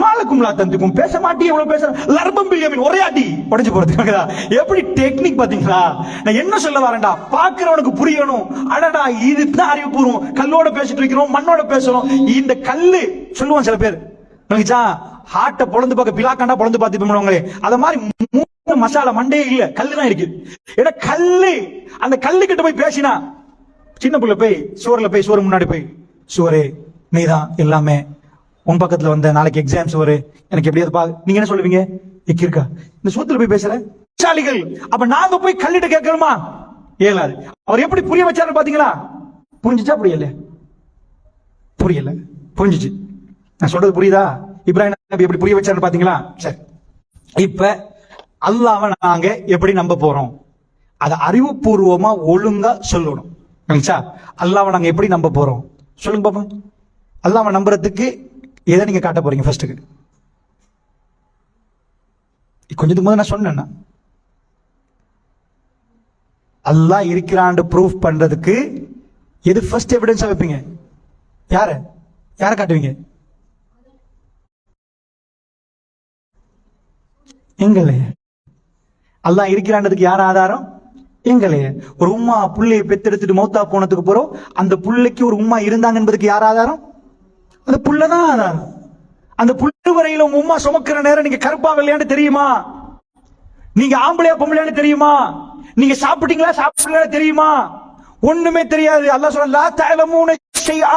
மாலக்கும்லா தந்திக்கும் பேச மாட்டியா, எவ்வளவு பேச லர்பம் பில்லியமின் ஒரே அடி உடைஞ்சு போறதுக்காக. எப்படி டெக்னிக் பாத்தீங்களா? நான் என்ன சொல்ல வரேன்டா, பாக்குறவனுக்கு புரியணும். அடடா இதுதான் அறிவுபூர்வம். கல்லோட பேசிட்டு இருக்கிறோம், மண்ணோட பேசுறோம். இந்த கல்லு சொல்லுவான் சில பேர், ஹார்ட்ட பொழந்து பார்க்க பிலாக்காண்டா பொழந்து பார்த்து பண்ணுவாங்களே, அத மாதிரி மசாலா மண்டே இல்ல, கல்லு தான் இருக்கு. ஏன்னா கல்லு, அந்த கல்லு கிட்ட போய் பேசினா, சின்ன புள்ள போய் சுவர்ல போய் சுவர் முன்னாடி போய், சுவரே நீதான் எல்லாமே, உன் பக்கத்துல வந்த நாளைக்கு எக்ஸாம்ஸ் வரு, எனக்கு எப்படியாவது பா, நீங்க என்ன சொல்லுவீங்க? இருக்கா இந்த சூத்துல போய் பேசுற சாலிகள். அப்ப நாங்க போய் கல்லிட்ட கேட்கணுமா? ஏலாது. அவர் எப்படி புரிய வச்சாரு பாத்தீங்களா? புரிஞ்சுச்சா? புரியல, புரியல, புரிஞ்சுச்சு. நான் சொல்றது புரியுதா? இப்ராஹிம் நபி எப்படி புரிய வச்சாரு பாத்தீங்களா? சரி, இப்ப அல்லாஹ்வை நாங்க எப்படி நம்ப போறோம்? அத அறிவுபூர்வமா ஒழுங்கா சொல்லணும். அல்லாஹ்வை நாங்க எப்படி நம்ப போறோம் சொல்லுங்க பாப்போம். அல்லாஹ்வை நம்புறதுக்கு எதை நீங்க காட்ட போறீங்க? ஃபர்ஸ்ட்டுக்கு கொஞ்சத்துக்கு முதல்ல நான் சொன்னேன்னா, அல்லாஹ் இருக்கிறான்னு ப்ரூஃப் பண்றதுக்கு எது ஃபர்ஸ்ட் எவிடன்ஸா வைப்பீங்க? யார காட்டுவீங்க? எங்களே. அல்லாஹ் இருக்கிறான்றதுக்கு யார் ஆதாரம்? எங்களே. ஒரு உம்மா புள்ளையை பெத்தெடுத்துட்டு மௌத்தா போனதுக்கு போறோம், அந்த புள்ளைக்கு ஒரு உம்மா இருந்தாங்க என்பதுக்கு யார் ஆதாரம்? அந்த புள்ளதான் ஆதாரம். அந்த புள்ளு வரையில உங்க உம்மா சுமக்கிற நேரம் நீங்க கருப்பா வெள்ளையான்னு தெரியுமா? நீங்க ஆம்பளையா பொம்பளையான்னு தெரியுமா? நீங்க சாப்பிட்டீங்களா சாப்பிடல தெரியுமா? ஒண்ணுமே தெரியாது. அல்லாஹ் சொல்றான், லா தஅலமூன ஷைஆ,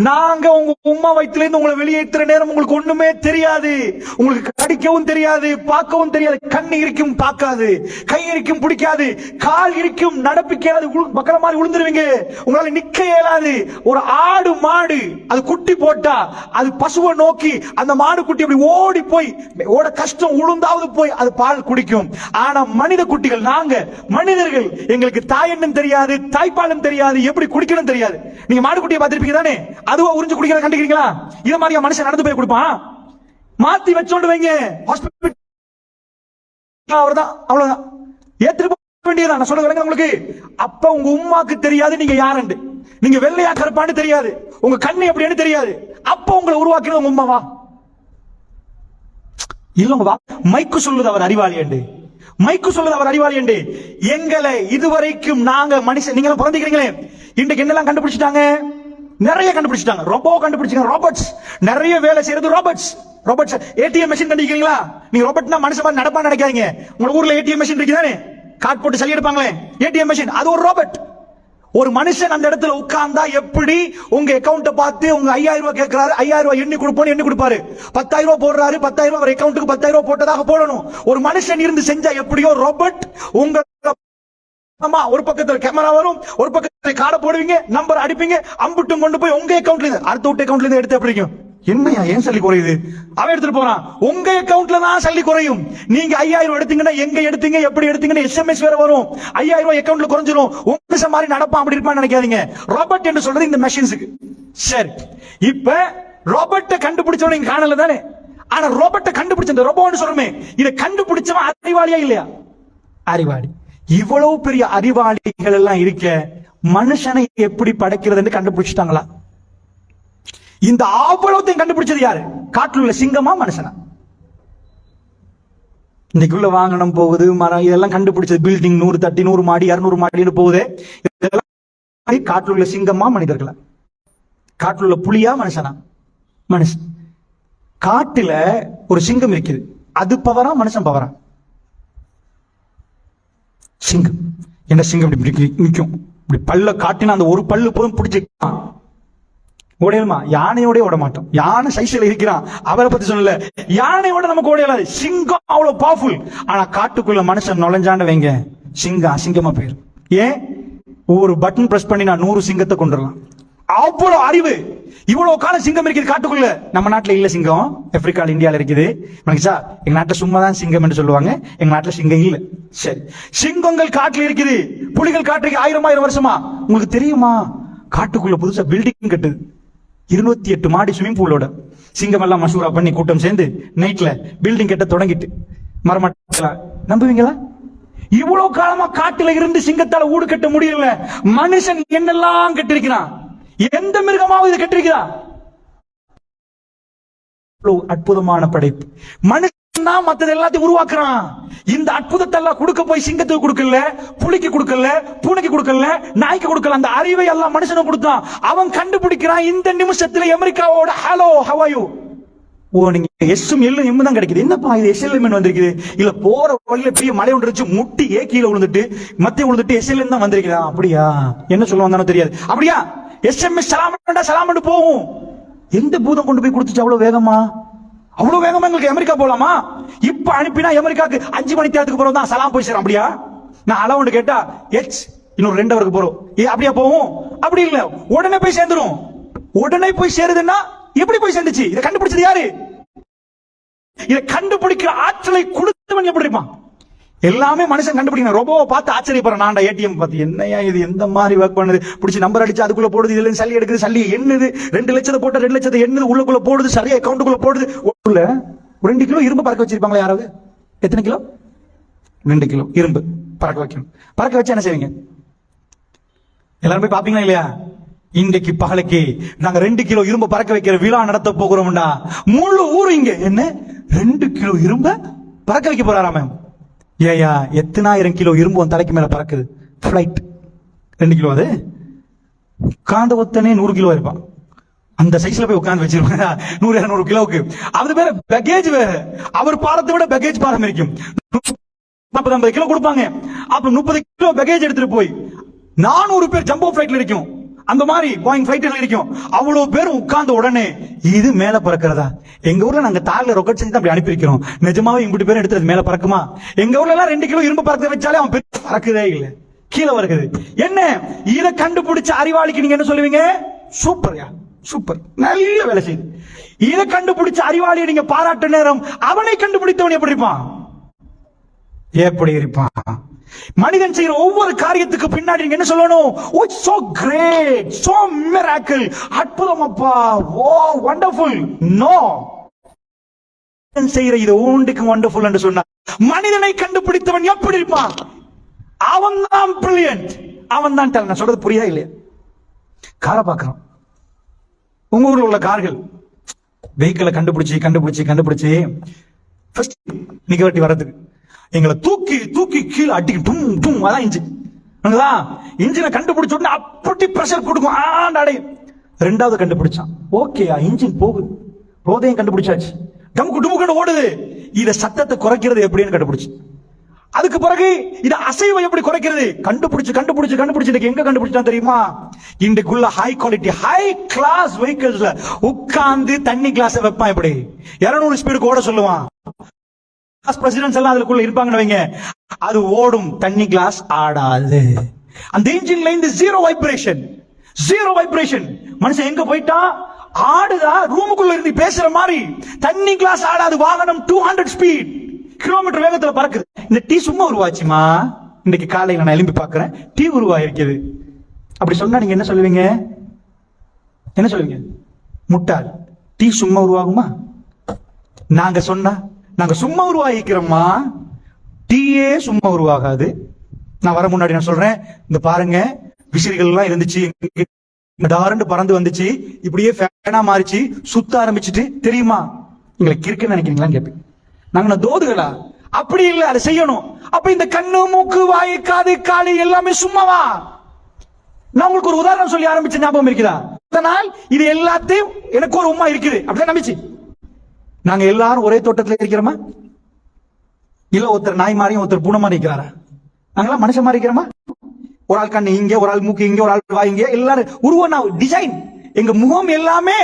நாங்க உங்க உம்மா வயித்துல இருந்து உங்களை வெளியேற்றுற நேரம் உங்களுக்கு ஒண்ணுமே தெரியாது. உங்களுக்கு கடிக்கவும் தெரியாது, பார்க்கவும் தெரியாது. கண் இருக்கும் பார்க்காது, கை இருக்கும் பிடிக்காது, கால் இருக்கும் நடப்பிக்காது, மக்கள மாதிரி விழுந்துருவீங்க, உங்களால நிக்க இயலாது. ஒரு ஆடு மாடு அது குட்டி போட்டா அது பசுவை நோக்கி அந்த மாடு குட்டி அப்படி ஓடி போய் ஓட கஷ்டம் உளுந்தாவது போய் அது பால் குடிக்கும். ஆனா மனித குட்டிகள், நாங்க மனிதர்கள், எங்களுக்கு தாயன்னும் தெரியாது, தாய்ப்பாலும் தெரியாது, எப்படி குடிக்கணும் தெரியாது. நீங்க மாடு குட்டியை பார்த்திருப்பீங்க தானே, அதுவா உறிஞ்சு குடிக்கிறத கண்டுக்கிறீங்களா? இத மாதிரி மனுஷன் நடந்து போய் கொடுப்பான்? மாத்தி வச்சோண்டு வைங்க, ஹாஸ்பிட்டல் அவர்தான், அவ்வளவுதான். ஏத்துட்டு வேண்டியதான். நான் சொல்ல விளங்க உங்களுக்கு. அப்ப உங்க உம்மாக்கு தெரியாது நீங்க யாருன்னு, நீங்க வெள்ளையா கருப்பான்னு தெரியாது, உங்க கண்ணு எப்படின்னு தெரியாது. அப்ப உங்களை உருவாக்கினது உங்க உம்மாவா? இல்ல, மைக்கு சொல்லுது அவர் அறிவாளி என்று. மைக்கு சொல்லுது அவர் அறிவாளி என்று. எங்களை இதுவரைக்கும் நாங்க மனுஷன், நீங்க பிறந்திக்கிறீங்களே, இன்றைக்கு என்னெல்லாம் கண்டுபிடிச்சிட்டாங்க? நிறைய கண்டுபிடிச்சிட்டாங்க. ரோபோ கண்டுபிடிச்சாங்க, ரோபோட்ஸ். நிறைய வேலை செய்யறது ரோபோட்ஸ். ரோபோட்ஸ். ஏடிஎம் மெஷின் கண்டுக்கிறீங்களா? நீங்க ரோபோட்னா மனுஷன் மாதிரி நடப்பா நினைக்காதீங்க. உங்க ஊர்ல ஏடிஎம் மெஷின் இருக்குதானே, கார்டு போட்டு சளி எடுப்பாங்களே, ஏடிஎம் மெஷின், அது ஒரு ரோபோட். ஒரு மனுஷன் அந்த இடத்துல உட்கார்ந்தா எப்படி உங்க அக்கவுண்ட பார்த்து உங்க 5000 ரூபாய் கேட்கிறாரு, 5000 ரூபாய் எண்ணி கொடுப்போம், எண்ணி கொடுப்பாரு. 10000 ரூபாய் போடுறாரு, 10000 ரூபாய் அக்கவுண்ட்டுக்கு 10000 ரூபாய் போட்டதாக போடணும். ஒரு மனுஷன் இருந்து செஞ்சா எப்படியோ ரோபோட். உங்க ஒரு பக்கத்துல கேமரா வரும், ஒரு பக்கத்துல கார்டை போடுவீங்க, நம்பர் அடிப்பீங்க, அம்புட்டும் கொண்டு போய் உங்க அக்கவுண்ட்ல இருந்து அடுத்த வீட்டு அக்கவுண்ட்ல இருந்து எடுத்து அப்படிக்கும். என்னையா ஏன் சல்லி குறையுது? அவன் எடுத்துட்டு போறான். உங்க அக்கவுண்ட்ல தான் சல்லி குறையும். நீங்க 5000 எடுத்தீங்கன்னா எங்க எடுத்தீங்க, எப்படி எடுத்தீங்கன்னு SMS வேற வரும். 5000 ரூபாய் அக்கவுண்ட்ல குறைஞ்சிரும். உங்க மாதிரி நடப்பான் அப்படி இருப்பான்னு நினைக்காதீங்க. ரோபோட் என்று சொல்றது இந்த மெஷின்ஸுக்கு. சரி, இப்ப ரோபோட்டை கண்டுபிடிச்சவன் நீங்க காணல தானே? ஆனா ரோபோட்டை கண்டுபிடிச்ச இந்த ரோபோன்னு சொல்றமே, இதை கண்டுபிடிச்சவன் அறிவாளியா இல்லையா? அறிவாளி. இவ்வளவு பெரிய அறிவாளிகள் எல்லாம் இருக்க மனுஷனை எப்படி படைக்கிறதுன்னு கண்டுபிடிச்சிட்டாங்களா? இந்த அவ்வளவுத்தையும் கண்டுபிடிச்சது யாரு? காட்டுல உள்ள சிங்கமா மனுஷனா? இன்னைக்குள்ள வாகனம் போகுது, மரம், இதெல்லாம் கண்டுபிடிச்சது. பில்டிங் 100 தட்டி 100 மாடி 200 மாடின்னு போகுது. காட்டுல உள்ள சிங்கமா மனிதர்களா? காட்டுல உள்ள புலியா மனுஷனா? மனுஷன். காட்டுல ஒரு சிங்கம் இருக்குது, அது பவரா மனுஷன் பவரா? சிங்கம். என்ன சிங்கம் இப்படி நிற்கும், இப்படி பல்ல காட்டினா அந்த ஒரு பல்லு போதும் பிடிச்சிருக்கான். ஓடையலுமா? யானையோட ஓட மாட்டோம். யானை சைஸ்ல இருக்கிறான், அவரை பத்தி சொல்லல. யானையோட நமக்கு ஓடையலாது. சிங்கம் அவ்வளவு பவர்ஃபுல். ஆனா காட்டுக்குள்ள மனுஷன் நுழைஞ்சான்னு வைங்க, சிங்கம் அசிங்கமா போயிடும். ஏன்? ஒரு பட்டன் பிரஸ் பண்ணி நான் 100 சிங்கத்தை கொண்டுடலாம். அவ்வளவு அறிவு. இவ்வளவு காலம் சிங்கம் இருக்குது காட்டுக்குள்ள. நம்ம நாட்டுல இல்ல சிங்கம், ஆப்பிரிக்கால இந்தியால இருக்குது. எங்க நாட்டுல சும்மாதான் சிங்கம் என்று சொல்லுவாங்க, எங்க நாட்டுல சிங்கம் இல்ல. சரி, சிங்கங்கள் காட்டுல இருக்குது, புலிகள் காட்டுக்கு 1000 வருஷமா. உங்களுக்கு தெரியுமா? காட்டுக்குள்ள புதுசா பில்டிங் கட்டுது, 208 மாடி ஸ்விமிங் பூலோட. சிங்கம் எல்லாம் மசூரா பண்ணி கூட்டம் சேர்ந்து நைட்ல பில்டிங் கட்ட தொடங்கிட்டு மரமட்டலாம். நம்புவீங்களா? இவ்வளவு காலமா காட்டுல இருந்து சிங்கத்தால ஊடு கட்ட முடியல. மனுஷன் என்னெல்லாம் கட்டிருக்கிறான்? எந்த மிருகமாவது இது கட்டிருக்கிறா? அற்புதமான படைப்பு. மனுஷன் தான் மற்றது எல்லாத்தையும் உருவாக்குறான். இந்த அற்புதத்தை எல்லாம் கொடுக்க போய் சிங்கத்துக்கு கொடுக்கல, புலிக்கு கொடுக்கல, பூனைக்கு கொடுக்கல, நாய்க்கு கொடுக்கல. அந்த அறிவை எல்லாம் மனுஷனுக்கு கொடுத்தான். அவன் கண்டுபிடிக்கிறான் இந்த நிமிஷத்துல அமெரிக்காவோட ஹலோ ஹவ் ஆர் யூ. ஓ, நீங்க எஸ்ஸும் எல்லும் எம் தான் கிடைக்குது. என்னப்பா இது எஸ்எல்எம் வந்திருக்குது? இல்ல போற வழியில பெரிய மழை ஒன்று இருந்துச்சு, முட்டி கீழே விழுந்துட்டு மத்திய விழுந்துட்டு எஸ்எல்எம் தான் வந்திருக்குதா? அப்படியா? என்ன சொல்ல வந்தானோ தெரியாது. அப்படியா? எஸ்எம்எஸ் சலாம் போகும். எந்த பூதம் கொண்டு போய் கொடுத்துச்சு அவ்வளவு வேகமா? அவ்வளவு வேகமா எங்களுக்கு அமெரிக்கா போலாமா? இப்ப அனுப்பினா அமெரிக்காக்கு 5 மணி நேரத்துக்கு போறோம் தான் சலாம் போய் சேரும். அப்படியா? நான் அளவுன்னு கேட்டா இன்னொரு 2 ஹவருக்கு போறோம். அப்படியா போகும்? அப்படி இல்ல, உடனே போய் சேர்ந்துரும். உடனே போய் சேருதுன்னா எப்படி போய் சேர்ந்துச்சு? இதை கண்டுபிடிச்சது யாரு? இதை கண்டுபிடிக்கிற ஆற்றலை கொடுத்தவன் எப்படி இருப்பான்? எல்லாமே மனுஷன் கண்டுபிடிக்கணும். ரோபோவை பார்த்து ஆச்சரியப்படுறேன். நான் ஏடிஎம் பார்த்து என்னையா இது எந்த மாதிரி ஒர்க் பண்ணுது, பிடிச்சி நம்பர் அடிச்சு அதுக்குள்ள போடுது, இதுல சல்லி எடுக்குது, சல்லி எண்ணுது, 2 லட்சத்தை போட்ட 2 லட்சத்தை எண்ணுது, உள்ளுக்குள்ள போடுது, சரியா அக்கௌண்ட்டுக்குள்ள போடுது. உள்ள 2 கிலோ இரும்பு பறக்க வச்சிருப்பாங்களா யாராவது? எத்தனை கிலோ? 2 கிலோ இரும்பு பறக்க வைக்கணும். பறக்க வச்சு என்ன செய்வீங்க? எல்லாரும் போய் பாப்பீங்களா இல்லையா? இன்றைக்கு பகலுக்கு நாங்க 2 கிலோ இரும்பு பறக்க வைக்கிற விழா நடத்த போகிறோம்டா. முழு ஊரு இங்க என்ன 2 கிலோ இரும்ப பறக்க வைக்க போறாராம. ஏயா, எத்தனாயிரம் கிலோ இரும்பு உன் தலைக்கு மேல பறக்குது. Flight 2 kilo. அது உட்கார்ந்து ஒத்தனே 100 கிலோ இருப்பான். அந்த சைஸ்ல போய் உட்கார்ந்து வச்சிருப்பாங்க 100-200 கிலோவுக்கு. அது வேற பேக்கேஜ் வேற. அவர் பாரத்தை விட பேக்கேஜ் பாரம் இருக்கும். 40-50 கிலோ கொடுப்பாங்க. அப்ப 30 கிலோ பேக்கேஜ் எடுத்துட்டு போய் 400 பேர் ஜம்போ பிளைட்ல இருக்கும். அந்த மாதிரி போயிங் ஃபிளைட்ல இருக்கும். அவ்வளவு பேர் உட்கார்ந்த உடனே இது மேல பறக்கிறதா? எங்க ஊர்ல நாங்க தார்ல ரொக்கெட் செஞ்சு அப்படி அனுப்பி இருக்கிறோம். நிஜமாவே இம்புட்டு பேர் எடுத்து மேல பறக்குமா? எங்க ஊர்ல எல்லாம் 2 கிலோ இரும்பு பறக்க வச்சாலே அவன் பறக்குதே இல்ல, கீழே வருகிறது. என்ன இதை கண்டுபிடிச்ச அறிவாளிக்கு நீங்க என்ன சொல்லுவீங்க? சூப்பர்யா, சூப்பர், நல்ல வேலை செய்யுது. இதை கண்டுபிடிச்ச அறிவாளியை நீங்க பாராட்ட நேரம் அவனை கண்டுபிடித்தவன் எப்படி இருப்பான்? எப்படி இருப்பான்? மனிதன் செய்கிற ஒவ்வொரு காரியத்துக்கு பின்னாடி நீங்க என்ன சொல்லணும்? ஓ, so great, so miracle, அற்புதம் அப்பா, ஓ வண்டர்ஃபுல். நோ, செய்கிற இது ஒன்றுக்கு வண்டர்ஃபுல் என்று சொன்னா மனிதனை கண்டுபிடித்தவன் எப்படி இருப்பான்? அவன் தான் பிரில்லியன்ட், அவன் தான் டேலண்ட். நான் சொல்றது புரியுதா இல்லையா? காரை பார்க்கிறோம், உங்க ஊர்ல உள்ள கார்கள் வெஹிக்கிளை கண்டுபிடிச்சு ஃபர்ஸ்ட் நிகழ்த்தி வர்றதுக்கு எங்களை தூக்கி தூக்கி கீழே அடிக்கு டும் டும், அதான் இன்ஜினை கண்டுபிடிச்ச உடனே அப்படி பிரஷர் கொடுக்கும், ஆண்டாடே. ரெண்டாவது கண்டுபிடிச்சான், ஓகேயா இன்ஜின் போகுது, போதையும் கண்டுபிடிச்சாச்சு, டமுக்கு டுமுக்கு ஓடுது, இத சத்தத்தை குறைக்கிறது எப்படின்னு கண்டுபிடிச்சு. அதுக்கு பிறகு இது அசைவை எப்படி குறைக்கிறது கண்டுபிடிச்சு எங்க கண்டுபிடிச்சா தெரியுமா? இன்றைக்குள்ள ஹை குவாலிட்டி ஹை கிளாஸ் வெஹிக்கிள்ஸ்ல உட்கார்ந்து தண்ணி கிளாஸ் வைப்பான், எப்படி 200 ஸ்பீடுக்கு ஓட சொல்லுவான். பிரசிடென்ட்ஸ் எல்லாம் அதுக்குள்ள இருப்பாங்கன்னு வைங்க, அது ஓடும், தண்ணி கிளாஸ் ஆடாது. அந்த இன்ஜின்ல இருந்து ஜீரோ வைப்ரேஷன். மனுஷன் எங்க போயிட்டா ஆடுதா, ரூமுக்குள்ள இருந்து பேசுற மாதிரி. தண்ணி கிளாஸ் ஆடாது, வாகனம் 200 ஸ்பீட் கிலோமீட்டர் வேகத்துல பறக்குது. இந்த டீ சும்மா உருவாச்சுமா? இன்னைக்கு காலையில நான் எழும்பி பாக்குறேன், டீ உருவாயிருக்குது. அப்படி சொன்னா நீங்க என்ன சொல்லுவீங்க? முட்டாள். டீ சும்மா உருவாகுமா? நாங்க சொன்னா நாங்க சும்மா உருவாகிக்கிறோமா? டீயே சும்மா உருவாகாது. நான் வர முன்னாடி நான் சொல்றேன், இந்த பாருங்க விசிறிகள் எல்லாம் இருந்துச்சு, டாரண்டு பறந்து வந்துச்சு, இப்படியே ஃபேனா மாறிச்சு, சுத்த ஆரம்பிச்சுட்டு, தெரியுமா? எங்களை கிறுக்குன்னு நினைக்கிறீங்களான்னு கேட்பேன். நாங்க தோதுகளா? அப்படி இல்லை, அதை செய்யணும். அப்ப இந்த கண்ணு மூக்கு வாய் காது காலி எல்லாமே சும்மாவா? நான் உங்களுக்கு ஒரு உதாரணம் சொல்லி ஆரம்பிச்ச ஞாபகம் இருக்குதா? அதனால் இது எல்லாத்தையும் எனக்கு ஒரு உமா இருக்குது அப்படிதான் நம்பிச்சு. நாங்க எல்லாரும் ஒரே தோட்டத்தில் இருக்கிறோமா? இல்ல ஒருத்தர் நாய் மாதிரியும் ஒருத்தர் பூனை மாதிரி இருக்கிறாரா? நாங்களாம் மனுஷன் மாதிரி இருக்கிறோமா? ஒரு ஆள் கண்ணு இங்க, ஒரு ஆள் மூக்கு இங்க, ஒரு ஆள் வாய் இங்க, எல்லாரும் உருவம் டிசைன். எங்க முகம் எல்லாமே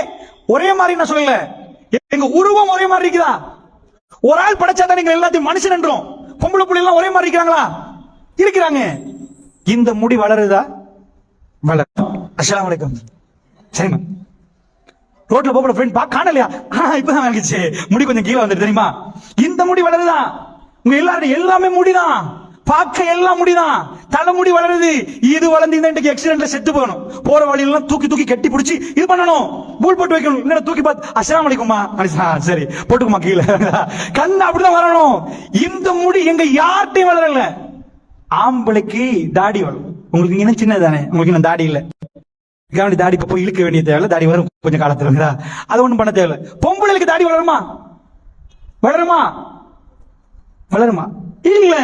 ஒரே மாதிரி நான் சொல்லல, எங்க உருவம் ஒரே மாதிரி இருக்குதா? ஒரு ஆள் படைச்சாதான் நீங்க எல்லாத்தையும் மனுஷன் என்றோம். பொம்பளை புள்ளி எல்லாம் ஒரே மாதிரி இருக்கிறாங்களா? இருக்கிறாங்க. இந்த முடி வளருதா? வளரும். அஸ்ஸலாமு அலைக்கும். சரிமா, ரோட்ல போற ஃப்ரெண்ட் காணலையா? இப்பதான் வாங்கிச்சு, முடி கொஞ்சம் கீழே வந்துட்டு, தெரியுமா? இந்த முடி வளருதா? உங்க எல்லாரும் எல்லாமே முடிதான், பார்க்க எல்லாம் முடிதான். தலைமுடி வளருது. இது வளர்ந்து இன்றைக்கு ஆக்சிடென்ட்ல செத்து போகணும். போற வழியெல்லாம் தூக்கி தூக்கி கட்டி பிடிச்சி இது பண்ணணும், பூல் போட்டு வைக்கணும். என்ன தூக்கி பார்த்து அஸ்ஸலாமு அலைக்குமா, சரி போட்டுக்குமா கீழே. கண்ணு அப்படிதான் வரணும். இந்த முடி எங்க யார்ட்டையும் வளரல. ஆம்பளைக்கு தாடி வரும், உங்களுக்கு இன்னும் சின்னதானே, உங்களுக்கு இன்னும் தாடி இல்ல. தாடி போய் இழுக்க வேண்டிய தேவை, தாடி வரும் கொஞ்சம் காலத்துல, அது ஒண்ணும் பண்ண தேவை. பொம்பளைக்கு தாடி வளருமா? இல்ல.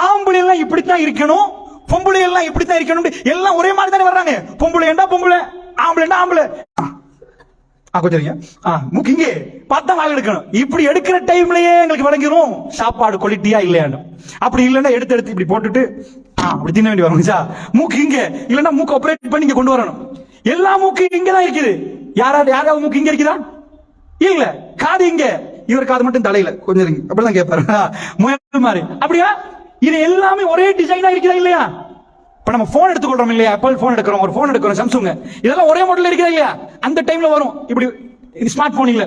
ஆம்பளை எல்லாம் இப்படித்தான் இருக்கணும், பொம்பளை எல்லாம் இப்படித்தான் இருக்கணும், எல்லாம் ஒரே மாதிரி தானே வர்றாங்க. பொம்பளை பொம்பளை, ஆம்பளை. மூக்கு இங்கே பார்த்தா வாங்க எடுக்கணும். இப்படி எடுக்கிற டைம்லயே எங்களுக்கு விளங்கிரும் சாப்பாடு குவாலிட்டியா இல்லையான்னு. அப்படி இல்லைன்னா எடுத்து இப்படி போட்டுட்டு அப்படி தின்ன வேண்டி வரும். மூக்கு இங்க இல்லைன்னா மூக்கு ஆபரேட் பண்ணி இங்க கொண்டு வரணும். எல்லா மூக்கு இங்கதான் இருக்குது. யாராவது மூக்கு இங்க இருக்குதா? இல்ல. காது இங்க, இவர் காது மட்டும் தலையில கொஞ்சம் அப்படிதான் கேட்பாரு, முயல் மாதிரி. அப்படியா? இது எல்லாமே ஒரே டிசைனா இருக்குதா இல்லையா? இப்ப நம்ம போன் எடுத்துக்கொள்றோம் இல்லையா? ஆப்பிள் போன் எடுக்கிறோம், ஒரு போன் எடுக்கிறோம், சாம்சங், இதெல்லாம் ஒரே மாடல் இருக்குதா இல்லையா? அந்த டைம்ல வரும் இப்படி. இது ஸ்மார்ட் போன் இல்ல,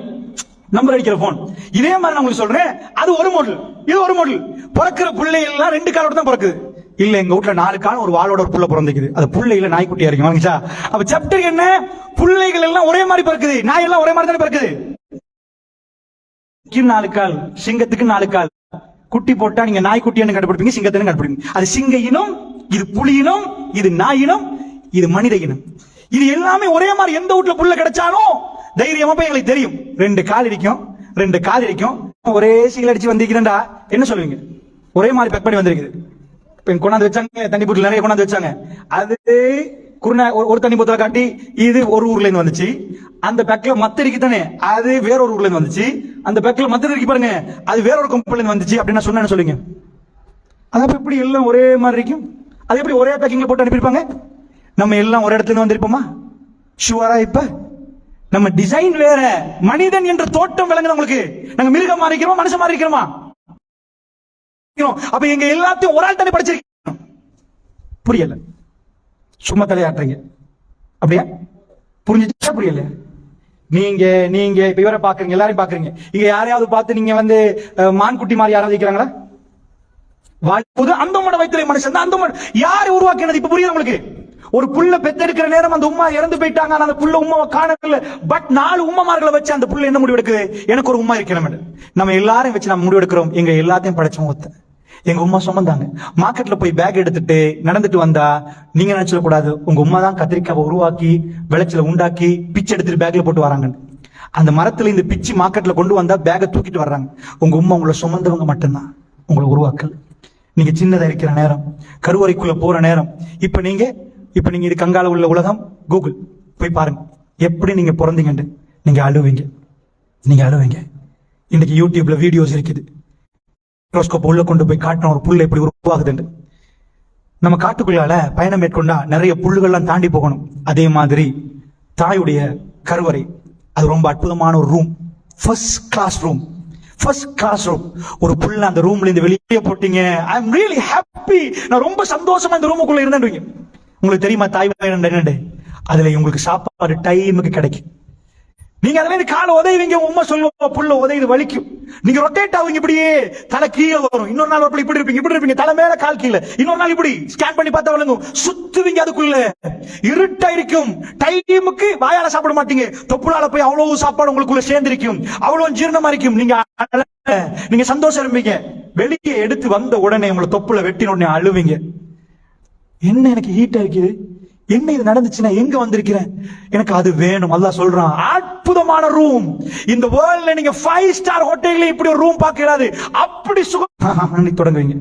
நம்பர் அடிக்கிற போன். இதே மாதிரி நான் உங்களுக்கு சொல்றேன், அது ஒரு மாடல், இது ஒரு மாடல். பிறக்கிற பிள்ளை எல்லாம் 2 காலோட தான் பிறக்குது. இல்ல, எங்க வீட்டுல 4 காலம் ஒரு வாளோட ஒரு புள்ள பிறந்திருக்குது. அது புள்ளையில நாய்க்குட்டியா இருக்கு. வாங்கிச்சா? அப்ப சாப்டர் என்ன? பிள்ளைகள் எல்லாம் ஒரே மாதிரி பிறக்குது, நாய் எல்லாம் ஒரே மாதிரி தானே பிறக்குது. 4 கால், சிங்கத்துக்கு 4 கால். குட்டி போட்டா நீங்க நாய்க்குட்டின்னு கண்டுபிடிப்பீங்க, சிங்கத்தை கண்டுபிடிப்பீங்க. அது சிங்க இனம், இது புலி இனம், இது நாய் இனம், இது மனித இனம். இது எல்லாமே ஒரே மாதிரி. எந்த வீட்டுல புள்ள கிடைச்சாலும் தைரியமா போய் எங்களுக்கு தெரியும். 2 கால் இருக்கும், 2 கால் இருக்கும். ஒரே சீல் அடிச்சு வந்திருக்கிறேன்டா என்ன சொல்லுவீங்க? ஒரே மாதிரி பெக் பண்ணி வந்திருக்குது. கொண்டாந்து வச்சாங்க, தண்ணி போட்டு நிறைய கொண்டாந்து வச்சாங்க. அது குருணா ஒரு தண்ணி போத்தல காட்டி இது ஒரு ஊர்ல இருந்து வந்துச்சு. அந்த பேக்ல மத்த இருக்கு தானே, அது வேற ஒரு ஊர்ல இருந்து வந்துச்சு. அந்த பேக்ல மத்த இருக்கு பாருங்க, அது வேற ஒரு கம்பெனில இருந்து வந்துச்சு. அப்படின்னு சொன்னா சொல்லுங்க, அது எப்படி எல்லாம் ஒரே மாதிரி இருக்கும்? அது எப்படி ஒரே பேக்கிங்ல போட்டு அனுப்பியிருப்பாங்க? நம்ம எல்லாம் ஒரு இடத்துல இருந்து வந்திருப்போமா? ஷுவரா? இப்ப நம்ம டிசைன் வேற. மனிதன் என்ற தோட்டம் விளங்குது உங்களுக்கு. நாங்க மிருகம் மாதிரி இருக்கிறோமா, மனுஷன் மாதிரி இருக்கிறோமா? அப்ப எங்க எல்லாத்தையும் ஒரு ஆள் தானே படிச்சிருக்கோம். புரியல, சும்மா தலையாட்டுறீங்க. அப்படியா? புரிஞ்சுச்சா? புரியல. நீங்க இப்ப இவரை பாக்குறீங்க, எல்லாரையும் பாக்குறீங்க. இங்க யாரையாவது பார்த்து நீங்க மான்குட்டி மாதிரி யாராவது இருக்கிறாங்களா? அந்த வயிற்றுல மனுஷன் தான். அந்த யாரு உருவாக்கினது? இப்ப புரியுது உங்களுக்கு? ஒரு புள்ள பெத்தெடுக்கிற நேரம் அந்த உம்மா இறந்து போயிட்டாங்க, அந்த புள்ள உம்மாவை காணல. பட் 4 உம்மமார்களை வச்சு அந்த புள்ள என்ன முடிவு எடுக்குது? எனக்கு ஒரு உம்மா இருக்கணும். நம்ம எல்லாரையும் வச்சு நம்ம முடிவு எடுக்கிறோம், எங்க எல்லாத்தையும் படைச்சோம் ஒத்த. எங்க உம்மா சுமந்தாங்க. மார்க்கெட்ல போய் பேக் எடுத்துட்டு நடந்துட்டு வந்தா நீங்க நினைச்சிட கூடாது உங்க உம்மா தான் கத்திரிக்காவை உருவாக்கி விளைச்சல உண்டாக்கி பிச்சு எடுத்துட்டு பேக்ல போட்டு வராங்க. அந்த மரத்துல இந்த பிச்சு மார்க்கெட்ல கொண்டு வந்தா பேக்கை தூக்கிட்டு வர்றாங்க. உங்க உம்மா உங்களை சுமந்தவங்க மட்டும்தான், உங்களை உருவாக்கல். நீங்க சின்னதா இருக்கிற நேரம், கருவறைக்குள்ள போற நேரம், இப்ப நீங்க இது கங்கால உள்ள உலகம், கூகுள் போய் பாருங்க எப்படி நீங்க பிறந்தீங்கன்னு. நீங்க அழுவீங்க. இன்னைக்கு யூடியூப்ல வீடியோஸ் இருக்குது, மைக்ரோஸ்கோப் உள்ள கொண்டு போய் காட்டின ஒரு புல்ல எப்படி உருவாகுதுன்னு. நம்ம காட்டுக்குள்ளால பயணம் மேற்கொண்டா நிறைய புல்லுகள்லாம் தாண்டி போகணும். அதே மாதிரி தாயுடைய கருவறை அது ரொம்ப அற்புதமான ஒரு ரூம், ஃபர்ஸ்ட் கிளாஸ் ரூம். ஒரு புல்ல அந்த ரூம்ல இருந்து வெளியே போட்டீங்க, ஐ அம் ரியலி ஹாப்பி, நான் ரொம்ப சந்தோஷமா இந்த ரூமுக்குள்ள இருந்தேன். உங்களுக்கு தெரியுமா தாய் என்னண்டு? அதுல உங்களுக்கு சாப்பாடு டைமுக்கு கிடைக்கும். நீங்க அதுல இருந்து காலை உதவிங்க, உண்மை சொல்லுவோம் புல்ல உதவி வலிக்கும். நீங்க ரொட்டேட் ஆகுங்க, இப்படியே தலை கீழே வரும். இன்னொரு நாள் இப்படி இருப்பீங்க, தலை மேல கால் கீழே. இன்னொரு நாள் இப்படி ஸ்கேன் பண்ணி பார்த்தா வழங்கும், சுத்துவீங்க. அதுக்குள்ள இருட்டா இருக்கும். டைமுக்கு வாயால சாப்பிட மாட்டீங்க, தொப்புளால போய் அவ்வளவு சாப்பாடு உங்களுக்குள்ள சேர்ந்திருக்கும், அவ்வளவு ஜீரணமா இருக்கும். நீங்க சந்தோஷம் இருப்பீங்க. வெளியே எடுத்து வந்த உடனே உங்களை தொப்புல வெட்டின உடனே அழுவீங்க. என்ன எனக்கு ஹீட்டா இருக்குது, என்ன இது நடந்துச்சுன்னா எங்க வந்திருக்கிறேன், எனக்கு அது வேணும். அல்லாஹ் சொல்றான், அற்புதமான ரூம். இந்த வேர்ல்ட்ல நீங்க 5 ஸ்டார் ஹோட்டல்ல இப்படி ஒரு ரூம் பார்க்கறாது. அப்படி சுகம் தொடங்குவீங்க.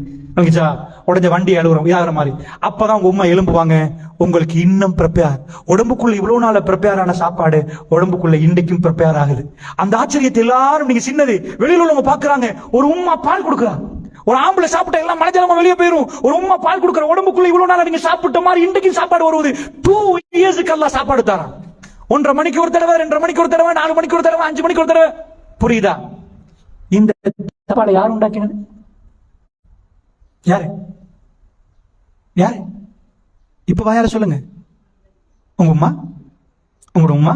உடஞ்ச வண்டி அழுகுறோம் இதாகிற மாதிரி. அப்பதான் உங்க உம்மா எழும்புவாங்க, உங்களுக்கு இன்னும் ப்ரிப்பேர். உடம்புக்குள்ள இவ்வளவு நாள் ப்ரிப்பேர் ஆன சாப்பாடு உடம்புக்குள்ள இன்றைக்கும் ப்ரிப்பேர் ஆகுது. அந்த ஆச்சரியத்தை எல்லாரும் நீங்க சின்னது வெளியில உள்ளவங்க பாக்குறாங்க. ஒரு உம்மா பால் கொடுக்குறாங்க. ஒரு ஆம்பளை சாப்பிட்ட எல்லாம் மனஜலமா வெளியே போயிரும். ஒரு உம்மா பால் கொடுக்குற உடம்புக்குள்ள இவ்வளவு நாள் நீங்க சாப்பிட்ட மாதிரி இன்றைக்கு சாப்பாடு வருவது. 2 இயர்ஸ்க்கு எல்லாம் சாப்பாடு தரான். 1.5 மணிக்கு ஒரு தடவை, 2.5 மணிக்கு ஒரு தடவை, 4 மணிக்கு ஒரு தடவை, 5 மணிக்கு ஒரு தடவை. புரியுதா? இந்த சாப்பாடை யார் உண்டாக்கினது? யாரு? இப்ப வாயார சொல்லுங்க. உங்க உம்மா, உங்களோட உம்மா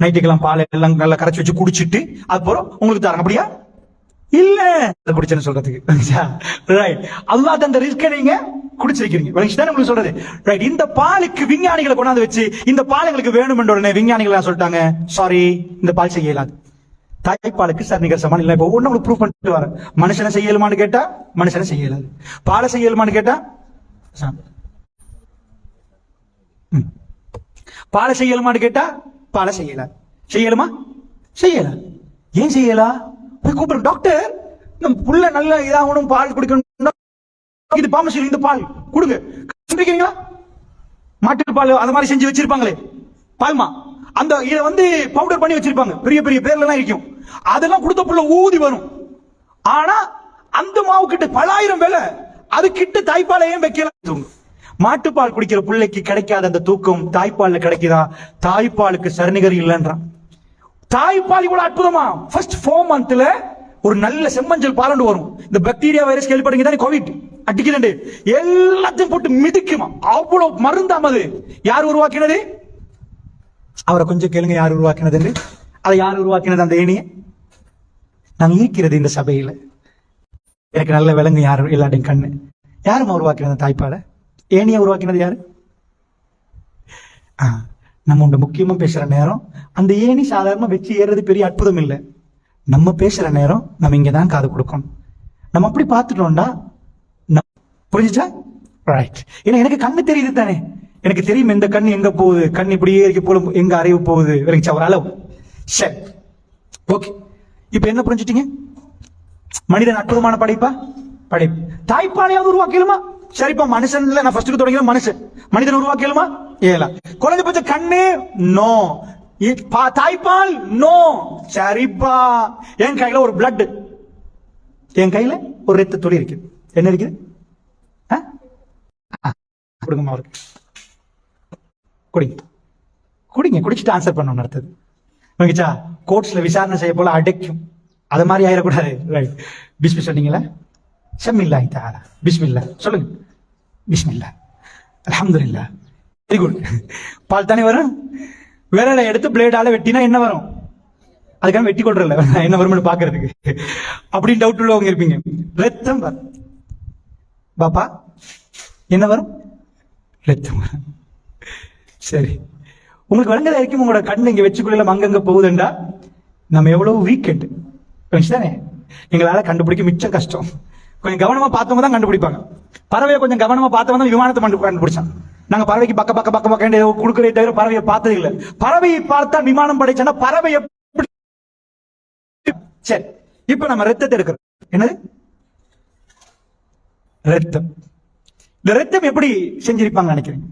நைட்டுக்கெல்லாம் பால் எல்லாம் நல்லா கரைச்சி வச்சு குடிச்சிட்டு அதுக்கப்புறம் உங்களுக்கு தராங்க. அப்படியா? இல்ல குடிச்சேன்னு சொல்றதுக்கு ரைட். அல்லாஹ் அந்த ரிஸ்கை நீங்க குடிச்சிருக்கீங்க. உங்களுக்கு சொல்றது ரைட். இந்த பாலுக்கு விஞ்ஞானிகளை கொண்டாந்து வச்சு இந்த பால் எங்களுக்கு வேணும் என்ற உடனே விஞ்ஞானிகள் சொல்லிட்டாங்க, சாரி இந்த பால் செய்ய இயலாது. தாய்ப்பாலுக்கு சரிநிகர் சமான் இல்லை. இப்போ ஒண்ணு ப்ரூவ் பண்ணிட்டு வர, மனுஷனை செய்ய இயலுமான்னு கேட்டா மனுஷனை செய்ய இயலாது. பாலை செய்ய இயலுமான்னு கேட்டா பாலை செய்ய இயலுமான்னு கேட்டா பாலை செய்யலாம். செய்யலுமா? செய்யலாம். ஏன் செய்யலாம்? போய் கூப்பிடுங்க, டாக்டர் நம்ம புள்ள நல்ல இதாகணும், பால் குடிக்கணும், இது பாமசியில் இந்த பால் கொடுங்க. கண்டிருக்கீங்களா? மாட்டு பால் அந்த மாதிரி செஞ்சு வச்சிருப்பாங்களே பால்மா, அந்த இதை வந்து பவுடர் பண்ணி வச்சிருப்பாங்க, பெரிய பெரிய பேர்ல எல்லாம் இருக்கும். அதெல்லாம் கொடுத்த புள்ள ஊதி வரும். ஆனா அந்த மாவு கிட்ட 10,000 வேலை, அது கிட்ட தாய்ப்பாலையும் வைக்கலாம். மாட்டுப்பால் குடிக்கிற பிள்ளைக்கு கிடைக்காத அந்த தூக்கம் தாய்ப்பால்ல கிடைக்குதா? தாய்ப்பாலுக்கு சரிநிகர் இல்லைன்றான். தாய்ப்பால் இவ்வளவு அற்புதமா ஃபர்ஸ்ட் 4 மந்த்ல ஒரு நல்ல செம்மஞ்சள் பாலண்டு வரும். இந்த பாக்டீரியா வைரஸ் கேள்விப்பட்டீங்க தானே, கோவிட் அடிக்குது, எல்லாத்தையும் போட்டு மிதிக்குமா, அவ்வளவு மருந்தாமது. யார் உருவாக்கினது? அவரை கொஞ்சம் கேளுங்க, யார் உருவாக்கினது? அதை யார் உருவாக்கினது? அந்த ஏணியை நான் ஈர்க்கிறது இந்த சபையில எனக்கு நல்ல விலங்கு யாரு எல்லாத்தையும் கண்ணு. யாருமா உருவாக்கினது தாய்ப்பால? ஏணியை உருவாக்கினது யாரு? நம்ம உண்ட முக்கியமா பேசுற நேரம் அந்த ஏணி சாதாரணமா வச்சு ஏறது பெரிய அற்புதம் இல்லை. நம்ம பேசுற நேரம் நம்ம இங்கதான் காது கொடுக்கணும். நம்ம அப்படி பார்த்துட்டோம்டா புரிஞ்சுச்சா? ரைட். ஏன்னா எனக்கு கண்ணு தெரியுது தானே, எனக்கு தெரியும் எந்த கண்ணு எங்க போகுது, கண் இப்படியே இருக்க போல எங்க அறிவு போகுது, ஒரு அளவு. சரி, ஓகே. இப்ப என்ன புரிஞ்சுட்டீங்க? மனிதன் அற்புதமான படைப்பா? படைப்பு. தாய்ப்பாலையாவது உருவாக்கலுமா? சரிப்பா, மனுஷன்ல நான் ஃபர்ஸ்ட் தொடங்கின மனுஷன், மனிதன் உருவாக்கலுமா? ஏலா. குழந்தை பச்ச கண்ணு நோ, தாய்ப்பால் நோ. சரிப்பா, என் கையில ஒரு பிளட், என் கையில ஒரு ரத்த துளி இருக்கு. என்ன இருக்குது? கொடுங்கம்மா அவருக்கு, குடிங்க குடிங்க, குடிச்சிட்டு ஆன்சர் பண்ணணும். அடுத்தது ஓகேச்சா? கோர்ட்ஸ்ல விசாரணை செய்ய போல அடைக்கும், அது மாதிரி ஆயிடக்கூடாது. ரைட். பிஸ்மி சொன்னீங்களா? ஷம்மில்லாஹி தஆலா, பிஸ்மில்லா சொல்லுங்க. பிஸ்மில்லா, அல்ஹம்துலில்லாஹ். Very good. பால் தானே வரும். விரலை எடுத்து பிளேடால வெட்டினா என்ன வரும்? அதுக்காக வெட்டி கொள்றல என்ன வரும்னு பாக்குறதுக்கு அப்படின்னு டவுட் உள்ளவங்க இருப்பீங்க. ரத்தம் வரும். பாப்பா என்ன வரும்? ரத்தம் வரும். சரி, உங்களுக்கு விளங்குதா இருக்கும் உங்களோட கண்ணு இங்க வச்சுக்குள்ள அங்கங்க போகுதுண்டா நம்ம எவ்வளவு வீக்கெண்ட் தானே, எங்களால கண்டுபிடிக்க மிச்சம் கஷ்டம். கொஞ்சம் கவனமா பார்த்தவங்க தான் கண்டுபிடிப்பாங்க. பறவையை கொஞ்சம் கவனமா பார்த்தவங்க தான் விமானத்தை கண்டுபிடிச்சான். நாங்க பறவைக்கு பக்க பக்க பக்க பக்க கொடுக்கறே தவிர பறவையை பார்த்தது இல்லை. பறவையை பார்த்தா விமானம் படைச்சா பறவை எப்படி? சரி, இப்ப நம்ம ரத்தத்தை எடுக்கிறோம். என்னது ரத்தம்? இந்த ரத்தம் எப்படி செஞ்சிருப்பாங்க நினைக்கிறீங்க?